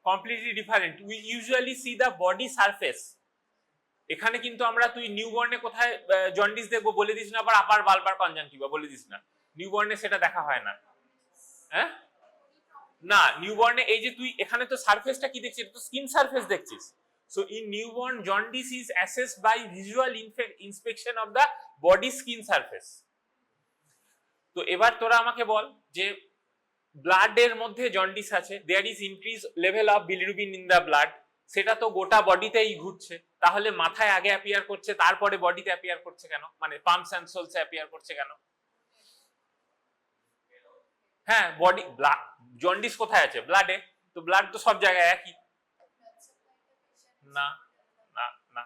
completely different. We usually see the body surface. এখানে কিন্তু আমরা, তুই নিউবর্নে কোথায় জন্ডিস দেখবো বলে দিস না, আবার আপার বালবার কনজাংটিভা বলে দিস না, নিউবর্নে সেটা দেখা হয় না। হ্যাঁ না, নিউবর্নে এই যে তুই এখানে তো সারফেসটা কি দেখছিস, তো স্কিন সারফেস দেখছিস। So in newborn jaundice is assessed by visual inspection of the body skin surface. তো এবার তোরা আমাকে বল যে ব্লাডের মধ্যে জন্ডিস আছে, there is increase level of bilirubin in the blood, সেটা তো গোটা বডিতেই ঘুরছে, তাহলে মাথায় আগে অ্যাপিয়ার করছে তারপরে বডিতে অ্যাপিয়ার করছে কেন, মানে পাম্পস এন্ড সোলসে অ্যাপিয়ার করছে কেন? হ্যাঁ, বডি জন্ডিস কোথায় আছে? ব্লাডে, তো ব্লাড তো সব জায়গায় একই। না না না,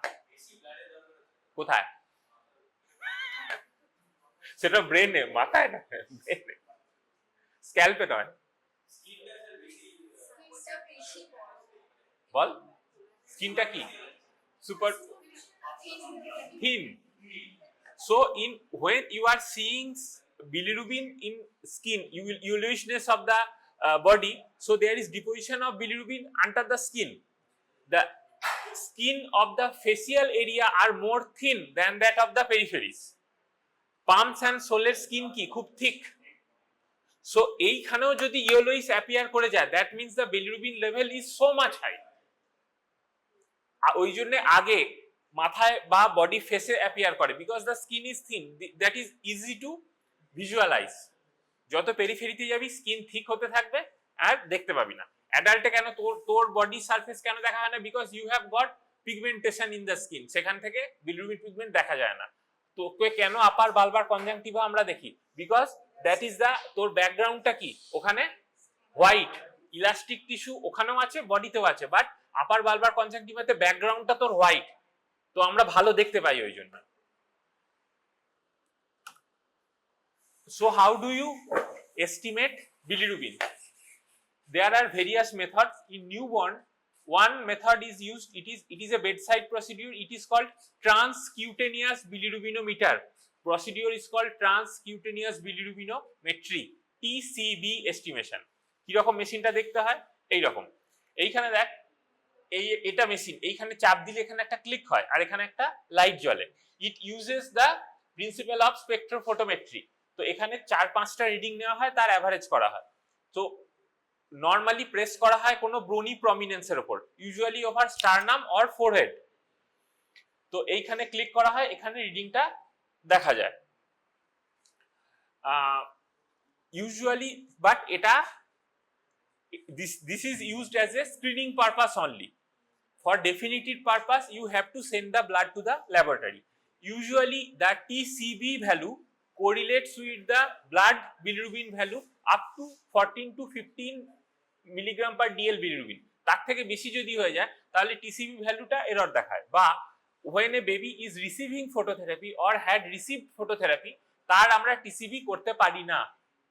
কোথায়? সেটা ব্রেনে, মাথায় না, ব্রেনে। স্ক্যাল্পে নয়, বল স্কিনটা কি super thin. So in when you are seeing bilirubin in skin, you will looseness of the body, so there is deposition of bilirubin under the skin. The skin of the facial area are more thin than that of the peripheries. Palms and soles skin ki khub thick. So এইখানেও যদি yellowish appear করে যায়, that means the bilirubin level is so much high. ওই জন্য আগে মাথায় বা body ফেসে অ্যাপিয়ার করে, because the skin is thin, that is easy to visualise. যত পেরিফেরিতে যাবি স্কিন থিক হতে থাকবে আর দেখতে পাবি না। অ্যাডাল্টে কেন তোর বডি সারফেস কেন দেখা হয় না? Because you have got pigmentation in the skin, সেখান থেকে বিলিরুবিন পিগমেন্ট দেখা যায় না। তোকে কেন আপার বালবার কনজাংটিভা আমরা দেখি? বিকজ দ্যাট ইজ দ্য, তোর ব্যাকগ্রাউন্ডটা কি ওখানে হোয়াইট, ইলাস্টিক টিস্যু ওখানেও আছে, বডিতেও আছে, বাট আপার বালবার কনজাংটিভাতে ব্যাকগ্রাউন্ডটা তোর হোয়াইট, তো আমরা ভালো দেখতে পাই ওই জন্য। So how do you estimate bilirubin? There are various methods. In newborn, one method is used. It is a bedside procedure. It is called transcutaneous bilirubinometer. Procedure is called transcutaneous bilirubinometry, TCB estimation. কি রকম মেশিনটা দেখতে হয়? এই রকম। এইখানে দেখ, এটা মেশিন, এইখানে চাপ দিলে এখানে একটা ক্লিক হয় আর এখানে একটা লাইট জ্বলে। It uses the principal of spectrophotometry. তো এখানে 4-5টা রিডিং নেওয়া হয়, তার অ্যাভারেজ করা হয়। তো নর্মালি প্রেস করা হয় কোনো ব্রোনি প্রমিনেন্সের উপর, usually over sternum or forehead. তো এইখানে ক্লিক করা হয়, এখানে রিডিংটা দেখা যায় ইউজুয়ালি, বাট এটা this is used as a screening purpose only. For definitive purpose, you have to send the blood to the laboratory. Usually, the TCB value correlates with the blood bilirubin value up to 14 to 15 milligram per DL bilirubin. তার থেকে বেশি যদি হয়ে যায় তাহলে TCB ভ্যালুটা error দেখায়। বা when a baby is receiving phototherapy or had received phototherapy, তার আমরা TCB করতে পারি না,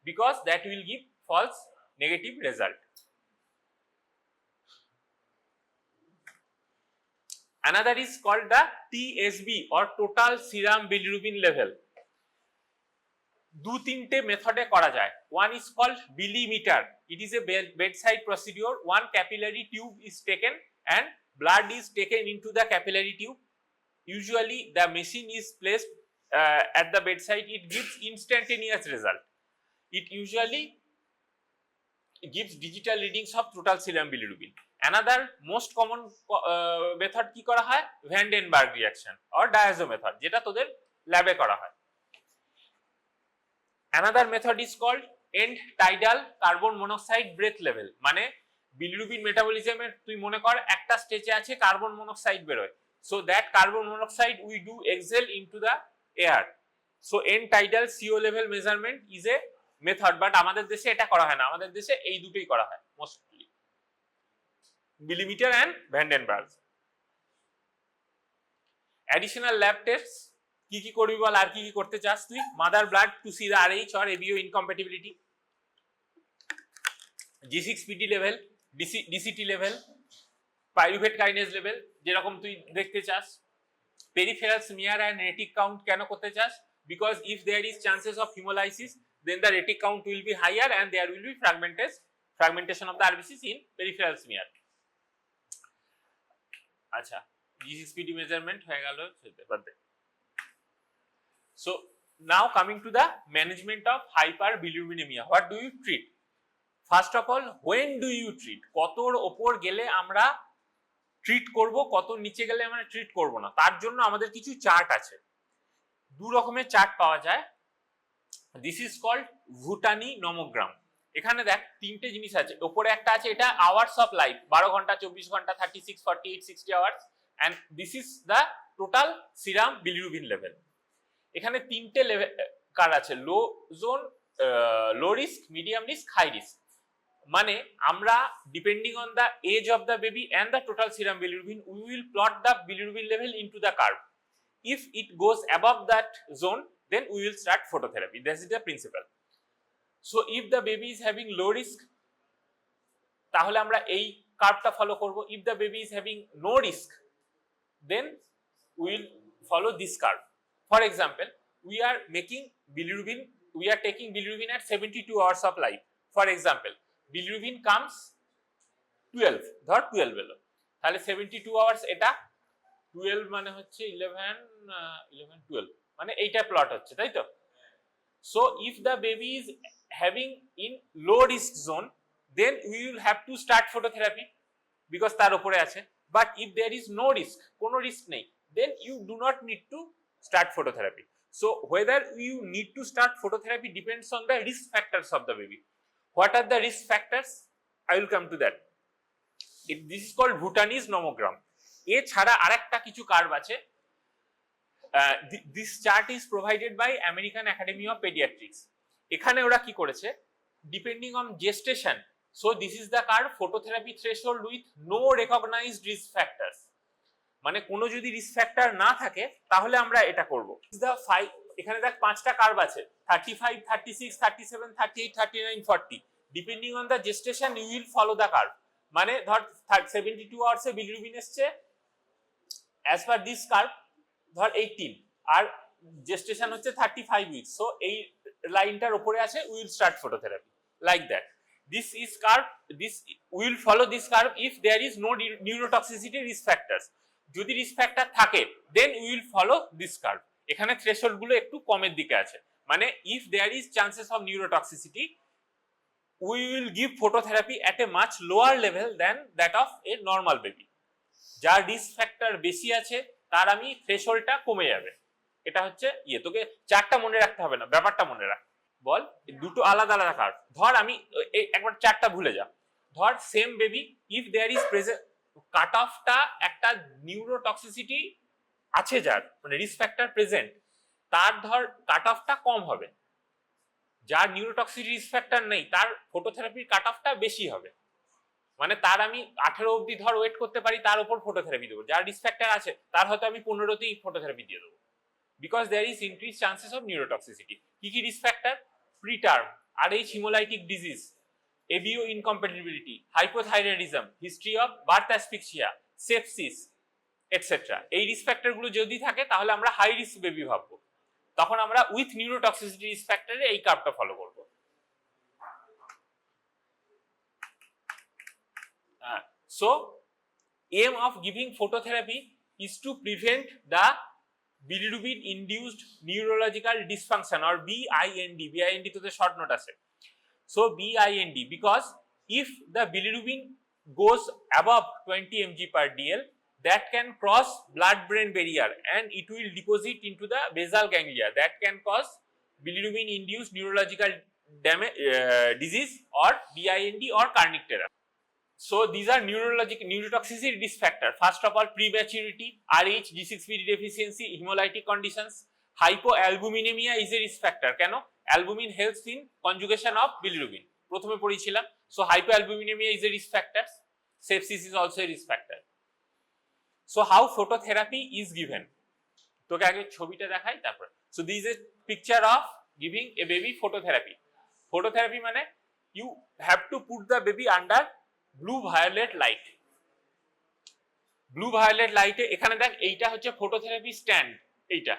because that will give false negative result. Another is called the TSB or total serum bilirubin level. 2-3টে মেথডে করা যায়। One is called bilimeter. It is a bedside procedure. One capillary tube is taken and blood is taken into the capillary tube. Usually the machine is placed at the bedside. It gives instantaneous result. It usually gives digital readings of total serum bilirubin. Another most common method কি করা হয়? Vandenberg reaction or diazo method, যেটা তোদের ল্যাবে করা হয়। Another method is called end tidal carbon monoxide breath level, মানে bilirubin মেটাবলিজমে তুই মনে কর একটা স্টেজে আছে কার্বন মনোক্সাইড বেরোয়, so that carbon monoxide we do exhale into the air. So end tidal CO level measurement is a method, but আমাদের দেশে এটা করা হয় না। আমাদের দেশে এই দুটোই করা হয় mostly, bilimeter and Vandenberg. Additional lab tests কি কি করবি বল? আর কি কি করতে চাস তুই? Mother blood to C the RH or ABO incompatibility, G6PD level, DCT level, pyruvate kinase level যেরকম তুই দেখতে চাস। peripheral smear and retic count কেন করতে চাস? Because if there is chances of hemolysis, then the retic count will be higher and there will be fragmentation of the RBCs in peripheral smear. আচ্ছা, G6PD measurement হয়ে গেল। So now coming to the management of hyperbilirubinemia, what do you treat? First of all, when do you treat? কতর ওপর গেলে আমরা treat করব, কত নিচে গেলে আমরা ট্রিট করব না, তার জন্য আমাদের কিছু চার্ট আছে। দু রকমের চার্ট পাওয়া যায়। দিস ইজ কল্ড ভুটানি নোমোগ্রাম। এখানে দেখ 3টে জিনিস আছে। ওপরে একটা আছে, এটা আওয়ার্স অফ লাইফ, 12 ঘন্টা, 24 ঘন্টা, 36, 48, 60 hours, and this is the total serum bilirubin level. এখানে 3টে লেভেল কার আছে, low zone, low risk, medium risk, high risk. মানে আমরা depending on the age of the baby and the total serum bilirubin, we will plot the bilirubin level into the curve. If it goes above that zone, then we will start phototherapy. That is the principle. So if the baby is having low risk, তাহলে আমরা এই কার্ভটা follow করব. If the baby is having no risk, then we will follow this curve. For example, we are making bilirubin, we are taking bilirubin at 72 hours of life. For example, bilirubin comes 12, ধর 12 এলো, তাহলে 72 hours, এটা 12 মানে হচ্ছে 11 12 মানে এইটা plot হচ্ছে, তাই তো? So if the baby is having in low risk zone, then we will have to start phototherapy because তার উপরে আছে. But if there is no risk, কোনো রিস্ক নেই, then you do not need to start phototherapy. So whether you need to start phototherapy depends on the risk factors of the baby. What are the risk factors? I will come to that. This is called Bhutanese nomogram. এছাড়া আরেকটা কিছু curve আছে. This chart is provided by American Academy of Pediatrics. এখানে ওরা কি করেছে, depending on gestation, so this is the curve, phototherapy threshold with no recognized risk factors. মানে কোনো যদি রিস্ক ফ্যাক্টর না থাকে তাহলে আমরা এটা করব. এখানে দেখ পাঁচটা কার্ভ আছে, 35, 36, 37, 38, 39, 40. Depending on the gestation you will follow the curve. মানে ধর 72 আওয়ার্সে বিলিরুবিন এসছে, অ্যাজ পার দিস কার্ভ ধর 18, আর জেস্টেশন হচ্ছে 35 উইকস, সো এই লাইনটার উপরে আছে will start phototherapy, like that. This is curve, this we will follow this curve if there is no neurotoxicity risk factors. যদি রিস্ক ফ্যাক্টর থাকে then we will follow this curve. এখানে threshold গুলো একটু কমের দিকে আছে, মানে if there is chances of neurotoxicity we will give phototherapy at a much lower level than that of a normal baby. যার রিস্ক ফ্যাক্টর বেশি আছে তার আমি থ্রেশহোল্ডটা কমে যাবে. এটা হচ্ছে তোকে চারটা মনে রাখতে হবে না, ব্যাপারটা মনে রাখ. বল, দুটো আলাদা আলাদা কার্ভ. ধর আমি একবার চারটা ভুলে যা. ধর same baby, if there is present cut অফটা একটা নিউরোটক্সিসিটি আছে, যার মানে রিস্ক ফ্যাক্টর প্রেজেন্ট, তার ধর কাট অফটা কম হবে. যার নিউরোটক্সিসিটি রিস্ক ফ্যাক্টর নেই তার ফটোথেরাপির কাট অফটা বেশি হবে. মানে তার আমি 18 অবধি ধর ওয়েট করতে পারি, তার উপর ফটোথেরাপি দেবো. যার রিস্ক ফ্যাক্টর আছে তার হয়তো আমি 15তেই ফটোথেরাপি দিয়ে দেবো, because there is increase chances of neurotoxicity. কি কি risk factor? Preterm, RH hemolytic disease, ABO incompatibility, hypothyroidism, history of birth asphyxia, sepsis, etc. এই রিস্ক ফ্যাক্টর গুলো যদি থাকে তাহলে আমরা হাই রিস্ক বেবি ভাববো. তখন আমরা উইথ নিউরোটক্সিসিটি রিস্ক ফ্যাক্টরে এই কার্ভটা ফলো করব. So aim of giving phototherapy is to prevent the bilirubin induced neurological dysfunction or BIND. BIND to the short note আছে. So BIND, because if the bilirubin goes above 20 mg per dl, that can cross blood brain barrier and it will deposit into the basal ganglia, that can cause bilirubin induced neurological damage, disease or BIND or kernicterus. So these are neurotoxicity risk factor. First of all, prematurity, RH, G6PD deficiency, hemolytic conditions. Hypoalbuminemia is a risk factor. কেন? Albumin helps in conjugation of bilirubin. প্রথমে পড়েছিলাম. So hypoalbuminemia is a risk factor. Sepsis is also a risk factor. So how phototherapy is given? তোকে আগে ছবিটা দেখাই তারপর. So this is a picture of giving a baby phototherapy. Phototherapy মানে you have to put the baby under blue violet light. blue violet light এ এখানে দেখ এইটা হচ্ছে ফটোথেরাপি স্ট্যান্ড. এইটা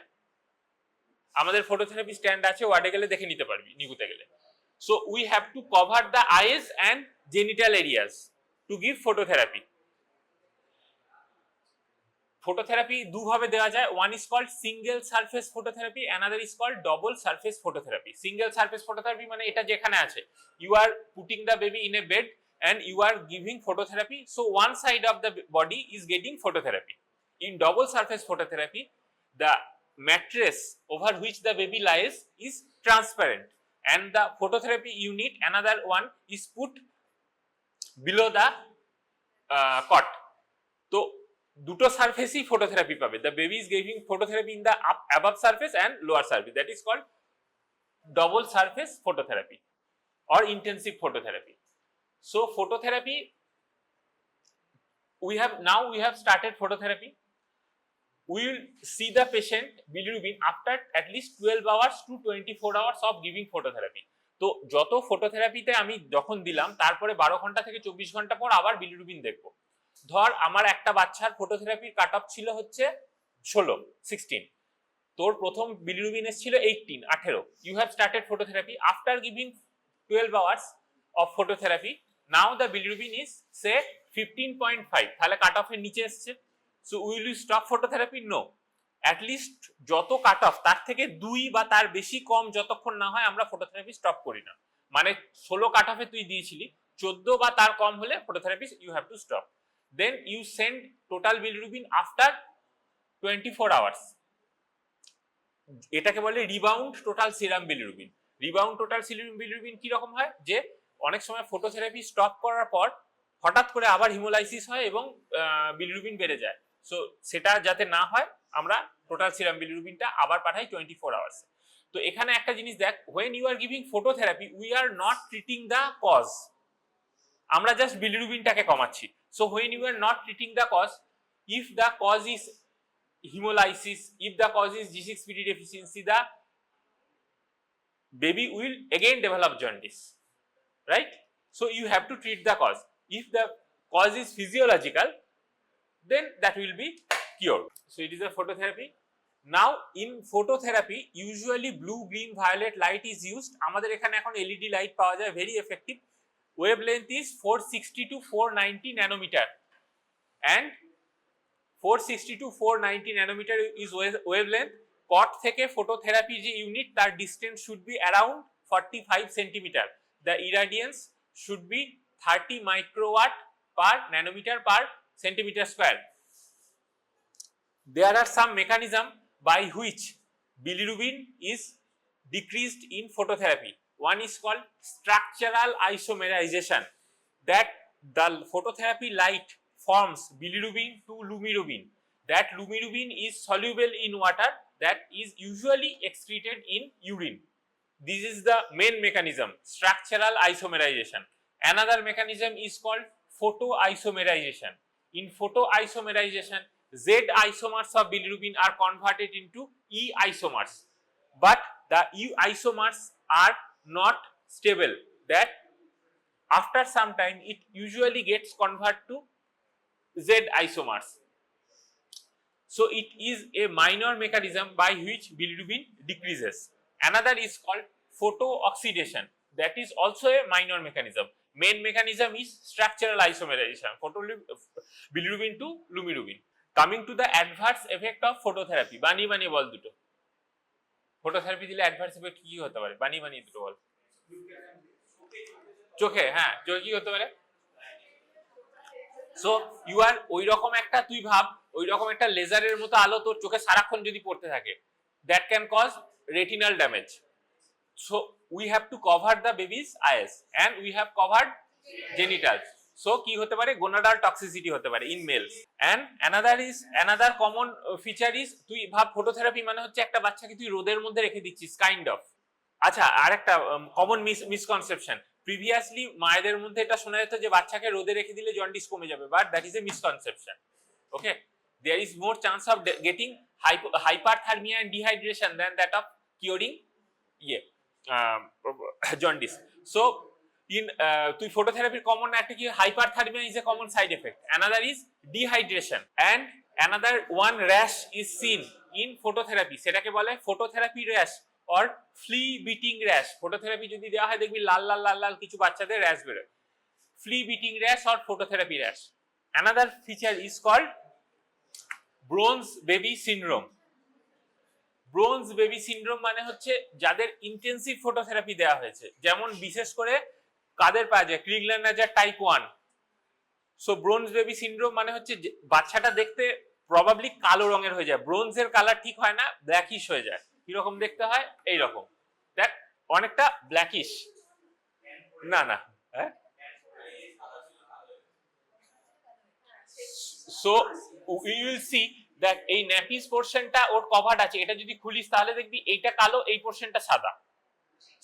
আমাদের ফটোথেরাপি স্ট্যান্ড আছে, ওয়ার্ডে গেলে দেখে নিতে পারবি নিকুতে গেলে. So we have to cover the eyes and genital areas to give phototherapy. Phototherapy দুভাবে দেওয়া যায়. One is called single surface phototherapy, another is called double surface phototherapy. Single surface phototherapy মানে এটা যেখানে আছে, you are putting the baby in a bed and you are giving phototherapy, so one side of the body is getting phototherapy. In double surface phototherapy, the mattress over which the baby lies is transparent and the phototherapy unit, another one, is put below the cot. So দুটো সারফেসই phototherapy পাবে. The baby is giving phototherapy in the above surface and lower surface. That is called double surface phototherapy or intensive phototherapy. So phototherapy, we have started phototherapy. We will see the patient bilirubin after at least 12 hours to 24 hours of giving phototherapy. তো যত ফটোথেরাপিতে আমি যখন দিলাম তারপরে 12 ঘন্টা থেকে 24 ঘন্টা পর আবার বিলিরুবিন দেখবো। ধর আমার একটা বাচ্চার ফটোথেরাপির কাট অফ ছিল হচ্ছে 16 তোর প্রথম বিলিরুবিন এসেছিল 18 you have started phototherapy after giving 12 hours of phototherapy, now the bilirubin is say 15.5, তাহলে কাট অফের নিচে এসছে। So will you stop phototherapy? No, at least যত কাট অফ তার থেকে 2 বা তার বেশি কম যতক্ষণ না হয় আমরা ফটোথেরাপি স্টপ করি না। মানে 16 কাট অফে তুই দিয়েছিলি, 14 বা তার কম হলে phototherapy you have to stop. Then you send total bilirubin after 24 hours. এটাকে বলে rebound total serum bilirubin. Rebound total serum bilirubin কি রকম হয়, যে অনেক সময় ফটোথেরাপি স্টপ করার পর হঠাৎ করে আবার হিমোলাইসিস হয় এবং বিলিরুবিন বেড়ে যায়। সো সেটা যাতে না হয় আমরা টোটাল সিরাম বিলিরুবিনটা আবার পাঠাই 24 আওয়ার্স। তো এখানে একটা জিনিস দেখ, when you are giving phototherapy we are not treating the cause, আমরা জাস্ট বিলিরুবিনটাকে কমাচ্ছি। So when you are not treating the cause, if the cause is hemolysis, if the cause is G6PD deficiency, the baby will again develop jaundice, right? So you have to treat the cause. If the cause is physiological, then that will be cured. So it is a phototherapy. Now in phototherapy usually blue, green, violet light is used. আমাদের এখানে এখন LED light পাওয়া যায়, very effective. Wavelength is 460 to 490 nanometer, and 460 to 490 nanometer is wavelength. Cot থেকে phototherapy যে unit তার distance should be around 45 centimeter. The irradiance should be 30 microwatt per nanometer per centimeter square. There are some mechanism by which bilirubin is decreased in phototherapy. One is called structural isomerization, that the phototherapy light forms bilirubin to lumirubin. That lumirubin is soluble in water, that is usually excreted in urine. This is the main mechanism, structural isomerization. Another mechanism is called photoisomerization. In photoisomerization, Z isomers of bilirubin are converted into E isomers, but the E isomers are not stable. That after some time it usually gets converted to Z isomers. So it is a minor mechanism by which bilirubin decreases. Another is called photooxidation, that is also a minor mechanism. Main mechanism is structural isomerization, bilirubin to lumirubin. Coming to the adverse effect of phototherapy, বানিয়ে বল দুটো। Phototherapy দিলে adverse effect কি হতে পারে, বানিয়ে দুটো বল। চোখে, হ্যাঁ চোখে কি হতে পারে? সো ইউ আর ওই রকম একটা, তুই ভাব ওই রকম একটা লেজারের মতো আলো তোর চোখে সারাক্ষণ যদি পড়তে থাকে, that can cause retinal damage. So we have to cover the baby's eyes and we have covered genitals. সো কি হতে পারে, গোনাডাল টক্সিসিটি হতে পারে in males. And another common feature is, তুই ভাব ফটোথেরাপি মানে হচ্ছে একটা বাচ্চাকে তুই রোদের মধ্যে রেখে দিচ্ছিস কাইন্ড অফ। আচ্ছা, আর একটা কমন মিসকনসেপশন, প্রিভিয়াসলি মায়েদের মধ্যে এটা শোনা যেত যে বাচ্চাকে রোদে রেখে দিলে জন্ডিস কমে যাবে, but that is a misconception. Okay, there is more chance of getting hyperthermia and dehydration than that of curing jaundice. So in তুই phototherapy common একটা কি, hyperthermia is a common side effect. Another is dehydration, and another one rash is seen in phototherapy, সেটাকে বলে phototherapy rash or flea beating rash. phototherapy যদি দেওয়া হয় দেখবি লাল লাল লাল লাল কিছু বাচ্চাদের র্যাশ বেরোয়, flea beating rash or phototherapy rash. Another feature is called bronze baby syndrome. Bronze baby syndrome মানে হচ্ছে যাদের ইন্টেন্সিভ ফটোথেরাপি দেওয়া হয়েছে, যেমন বিশেষ করে কাদের পাওয়া যায়, ক্রিগল্যান্ডার type 1। So bronze baby syndrome মানে হচ্ছে বাচ্চাটা দেখতে প্রবাবলি কালো রঙের হয়ে যায়, ব্রোঞ্জের কালার ঠিক হয় না, ব্ল্যাকিশ হয়ে যায়। কিরকম দেখতে হয়, এইরকম, দেখ অনেকটা ব্ল্যাকিশ। না না, হ্যাঁ। So you will see that এই ন্যাপিস পোরশনটা ওর কভার্ড আছে, এটা যদি খুলিস তাহলে দেখবি এইটা কালো, এই পোরশনটা সাদা।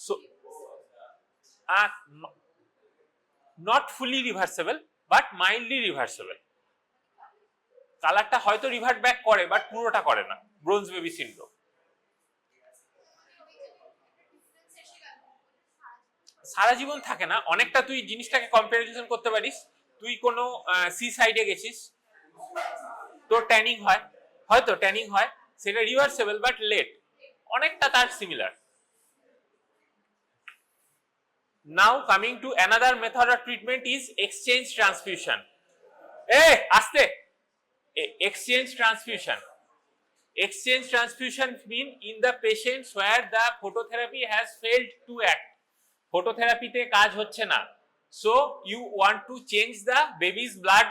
So not fully reversible but mildly reversible, কালারটা হয়তো রিভার্ট ব্যাক করে বাট পুরোটা করে না, ব্রোঞ্জ বেবি সিনড্রোম। সারা জীবন থাকে না, অনেকটা তুই জিনিসটাকে কম্পারিজন করতে পারিস। তুই কোনো সি সাইডে গেছিস, তোর ট্যানিং হয়, হয়তো ট্যানিং হয়, সেটা রিভার্সেবল বাট লেট, অনেকটা তার similar. Now coming to another method of treatment is exchange transfusion. Aste exchange transfusion. Exchange transfusion mean in the patients where the phototherapy has failed to act. Phototherapy te কাজ হচ্ছে না, so you want to change the baby's blood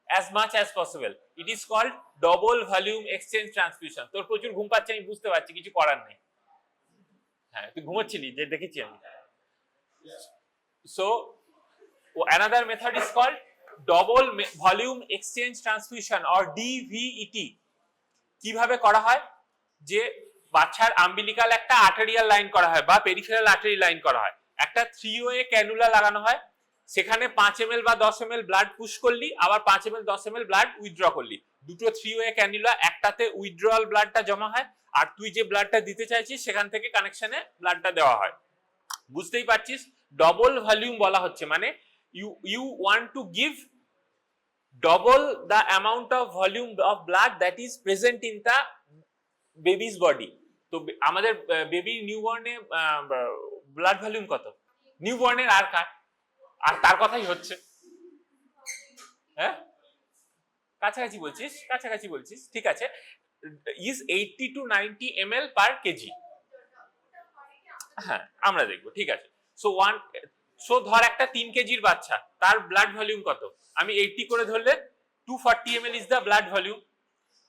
as much as possible. It is called double volume exchange transfusion. তোর প্রচুর ঘুম পাচ্ছে, আমি বুঝতে পারছি, কিছু করার নেই। হ্যাঁ, তুই ঘুমোচ্ছিলি, যে দেখেছি আমি। So another method is called double volume exchange transfusion or DVET. কিভাবে করা হয়, যে বাচ্চার আম্বিলিকাল একটা আর্টেরিয়াল লাইন করা হয় বা পেরিফেরাল আর্টারি লাইন করা হয়, একটা 3-way ক্যানুলা লাগানো হয়, সেখানে 5 ml বা 10 ml ব্লাড পুশ করলি, আবার 5 ml 10 ml ব্লাড উইথড্র করলি, দুটো 3-way ক্যানুলা, একটাতে উইথড্রয়াল ব্লাডটা জমা হয়, আর তুই যে ব্লাডটা দিতে চাইছিস সেখান থেকে কানেকশনে ব্লাডটা দেওয়া হয়। বুঝতেই পারছিস, ডবল ভলিউম বলা হচ্ছে, মানে you want to give double the amount of volume of blood that is present in the baby's body. তো আমাদের বেবি নিউবর্নে ব্লাড ভলিউম কত? নিউবর্নের আর তার কথাই হচ্ছে। হ্যাঁ, কাছাকাছি বলছিস, ঠিক আছে। is 80 to 90 ml per kg। হ্যাঁ, আমরা দেখবো, ঠিক আছে। সো ধর একটা 3 কেজির বাচ্চা, তার ব্লাড ভলিউম কত? আমি 80 করে ধরলে 240 ml is the blood volume,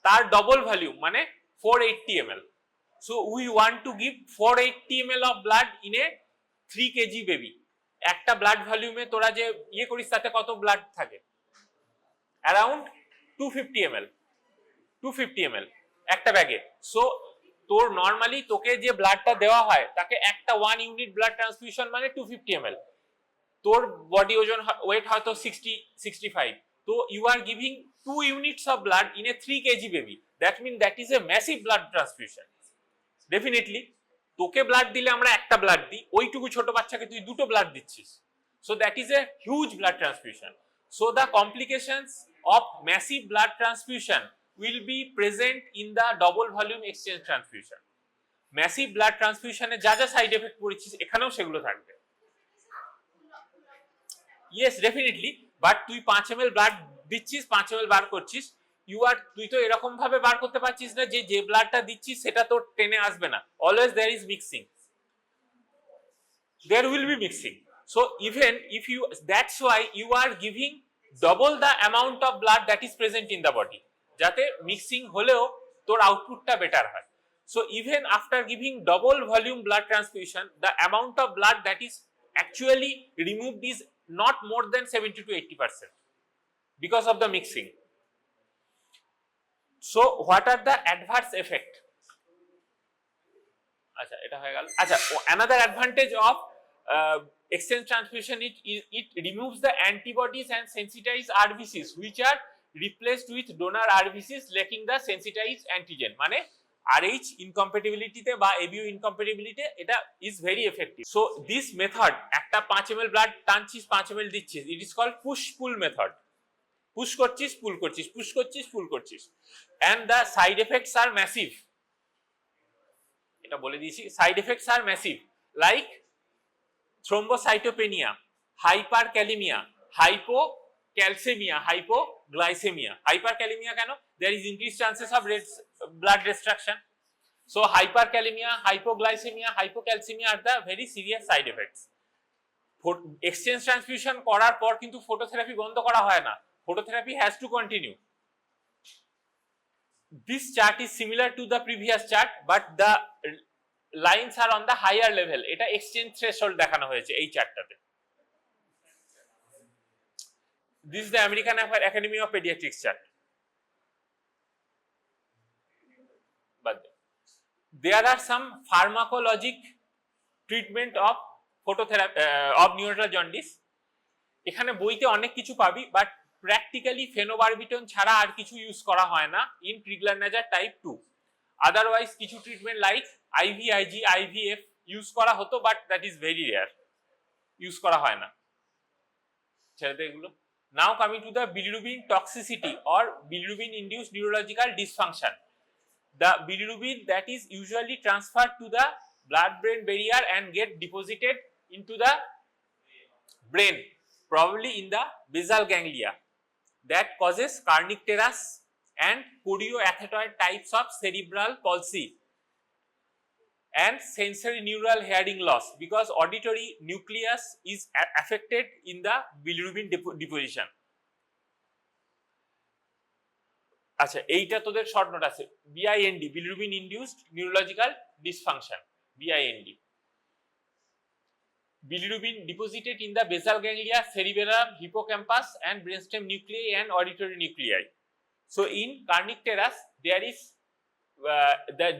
তার ডবল ভলিউম মানে 480 ml। So we want to give 480 ml of blood in a 3 kg baby. একটা ব্লাড ভলিউমে তোরা যে ইয়ে করিস তাতে কত ব্লাড থাকে? অ্যারাউন্ড 250 ml একটা ব্যাগে। সো তোর নরমালি তোকে যে ব্লাডটা দেওয়া হয় তাকে একটা 1 ইউনিট ব্লাড ট্রান্সফিউশন মানে 250 ml। তোর বডি ওজন ওয়েট হয়তো 60-65, তো you are giving 2 units of blood in a 3 kg baby. That mean that is a massive blood transfusion. Definitely তোকে ব্লাড দিলে আমরা একটা ব্লাড দিই, ওইটুকু ছোট বাচ্চাকে তুই দুটো ব্লাড দিচ্ছিস, so that is a huge blood transfusion. So the complications of massive blood transfusion will be present in the double volume exchange transfusion. Massive blood transfusion এ যা যা সাইড এফেক্ট পড়েছিস এখানেও সেগুলো থাকবে। Yes, definitely, but তুই 5 ml blood দিচ্ছিস, 5 ml বার করছিস, তুই তো এরকম ভাবে বার করতে পারছিস না যে ব্লাডটা দিচ্ছিস সেটা তোর টেনে আসবে না। Always there is mixing. There will be mixing. So even if that's why you are giving double the amount of blood that is present in the body, যাতে মিক্সিং হলেও তোর আউটপুটটা বেটার হয়। So even after giving double volume blood transfusion, the amount of blood that is actually removed is not more than 70 to 80% because of the mixing. So what are the adverse effect? আচ্ছা, এটা হয়ে গেল। আচ্ছা, another advantage of exchange transfusion, it removes the antibodies and sensitized RBCs which are replaced with donor RBCs lacking the sensitized antigen, মানে RH incompatibility তে বা ABO incompatibility এটা is very effective. So this method, একটা 5 ml blood টানছিস, 5 ml দিচ্ছিস, it is called push pull method. Push করছিস, পুল করছিস, push করছিস, পুল করছিস, and the side effects are massive. এটা বলে দিয়েছি, side effects are massive like thrombocytopenia, hyperkalemia, hypocalcemia, hypoglycemia. Hyperkalemia কেন? There is increased chances of blood destruction. So hyperkalemia, hypoglycemia, hypocalcemia are the very serious side effects. Exchange transfusion করার পর কিন্তু phototherapy বন্ধ করা হয় না, phototherapy has to continue. This chart is similar to the previous chart but the lines are on the higher level. এটা exchange threshold দেখানো হয়েছে এই চার্টটাতে। This is the American Academy of Pediatrics chart. But there are some pharmacologic treatment of phototherapy of neonatal jaundice. এখানে বইতে অনেক কিছু পাবি, but practically ফেনোবারবিটন ছাড়া আর কিছু ইউজ করা হয় না ইন ট্রিগলারনাজার টাইপ 2। আদারওয়াইজ কিছু treatment like IVIG, IVF use করা হতো, but that is very rare. Use করা হয় না, ছেড়ে এগুলো। Now coming to the bilirubin toxicity or bilirubin induced neurological dysfunction. The bilirubin that is usually transferred to the blood-brain barrier and get deposited into the brain, probably in the basal ganglia, that causes kernicterus and chorioathetoid types of cerebral palsy and sensory neural hearing loss, because auditory nucleus is affected in the bilirubin deposition. আচ্ছা, এইটা তোদের short note আছে, BIND, bilirubin induced neurological dysfunction, BIND. Bilirubin deposited in the basal ganglia, cerebellum, hippocampus and brainstem nuclei and auditory nuclei. So in kernicterus there is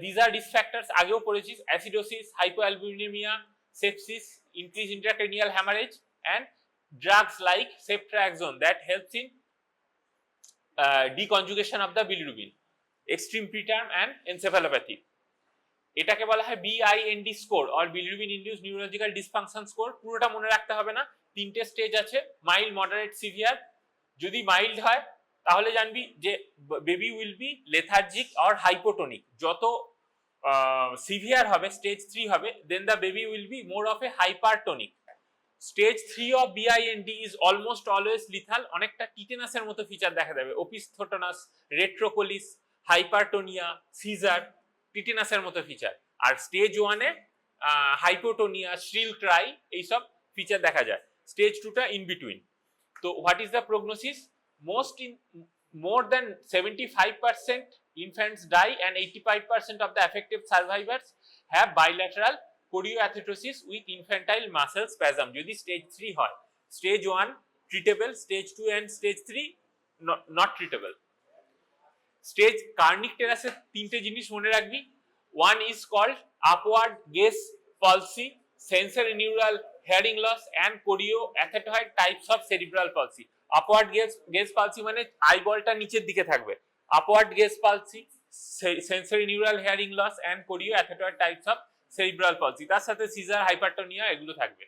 these are risk factors আগেও পড়েছিস, acidosis, hypoalbuminemia, sepsis, increased intracranial hemorrhage and drugs like ceftriaxone that helps in deconjugation of the bilirubin, extreme preterm and encephalopathy. এটাকে বলা হয় BIND score or bilirubin induced neurological dysfunction score. পুরোটা মনে রাখতে হবে না, তিনটে স্টেজ আছে, মাইল্ড, মডারেট, সিভিয়ার। যদি মাইল্ড হয় তাহলে জানবি যে baby will be lethargic or hypotonic. যত সিভিয়ার হবে, স্টেজ 3 হবে, then the baby will be more of a hypertonic. Stage 3 of BIND is almost always lethal. অনেকটা টিটেনাসের মতো ফিচার দেখা যাবে, ওপিস্থোটনাস, রেট্রোকোলিস, হাইপারটোনিয়া, সিজার, টিটেনাসের মতো ফিচার। আর স্টেজ 1 এ হাইপোটোনিয়া, শ্রিল ক্রাই, এইসব ফিচার দেখা যায়। স্টেজ 2টা ইন বিটুইন। তো what is the prognosis? More than 75% infants die and 85% of the affected survivors have bilateral chorioathetosis with infantile muscle spasm যদি stage 3 হয়। Stage 1 treatable, stage 2 and stage 3 not treatable. Stage kernicterus-এর তিনটে জিনিস মনে রাখবি। One is called upward gaze palsy, sensory neural hearing loss and chorioathetoid types of cerebral palsy. Upward gaze palsy মানে আইবলটা নিচের দিকে থাকবে। Upward gaze palsy, sensory neural hearing loss and chorioathetoid types of cerebral palsy, তার সাথে caesar, হাইপারটোনিয়া এগুলো থাকবে।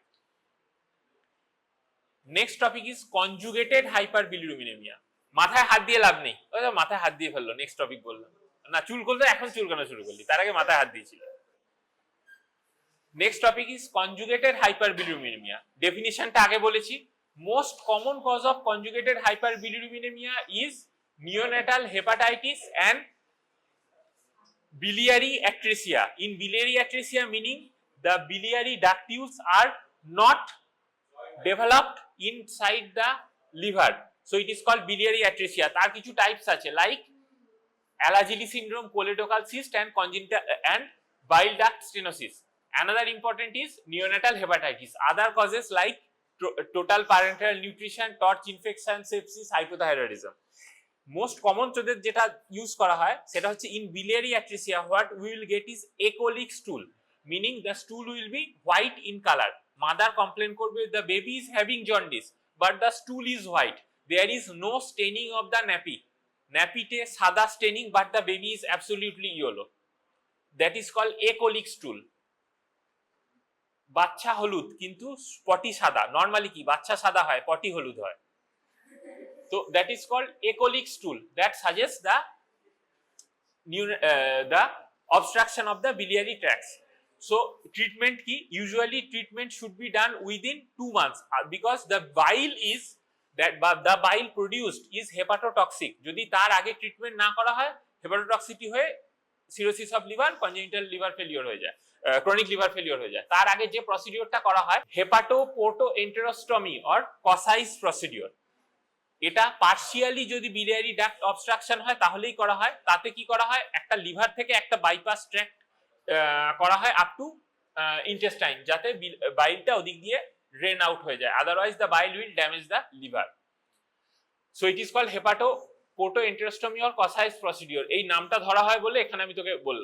Next topic is conjugated hyperbilirubinaemia. মাথায় হাত দিয়ে লাভ নেই, ওই মাথায় হাত দিয়ে ফেললো, নেক্সট টপিক বললাম না, চুল করলে এখন চুলকানো শুরু করলি, তার আগে মাথায় হাত দিয়েছিল। Next topic is conjugated hyperbilirubinaemia. ডেফিনিশনটা আগে বলেছি। Most common cause of conjugated hyperbilirubinemia is neonatal hepatitis and biliary atresia. In biliary atresia meaning the biliary ductules are not developed inside the liver, so it is called biliary atresia. তার কিছু types আছে like Alagille syndrome, choledochal cyst and congenital and bile duct stenosis. Another important is neonatal hepatitis. Other causes like total parenteral nutrition, torch infection, sepsis, hypothyroidism. Most common তোদের যেটা use করা হয় সেটা হচ্ছে in biliary atresia what we will get is ecolic stool, meaning the stool will be white in color. Mother complain করবে the baby is having jaundice but the stool is white, there is no staining of the nappy. Nappy-তে সাদা staining but the baby is absolutely yellow. That is called ecolic stool. বাচ্চা হলুদ কিন্তু পটি সাদা। Normally কি বাচ্চা সাদা হয়, পটি হলুদ হয়। তো that is called ecolic stool that suggests the obstruction of the biliary tracts. So treatment কি? Usually treatment should be done within 2 months because the bile is the bile produced is hepatotoxic. যদি তার আগে treatment না করা হয় হেপাটোটক্সিটি হয়ে cirrhosis of liver, congenital liver failure হয়ে যায়, ক্রনিক লিভার ফেলিওর হয়ে যায়। তার আগে যে প্রসিডিওরটা করা হয় হেপাটোপোর্টোএন্টেরোস্টমি অর কসাইস প্রসিডিওর। এটা পার্শিয়ালি যদি biliary ডাক্ট অবস্ট্রাকশন হয় তাহলেই করা হয়। তাতে কি করা হয়, একটা লিভার থেকে একটা বাইপাস ট্র্যাক্ট করা হয় আপ টু ইন্টেস্টাইন, যাতে বাইলটা ওদিক দিয়ে ড্রেন আউট হয়ে যায়, otherwise the bile will damage the liver. So it is called hepatoportoenterostomy or Kasai's procedure. এই নামটা ধরা হয় বলে এখানে আমি তোকে বললাম।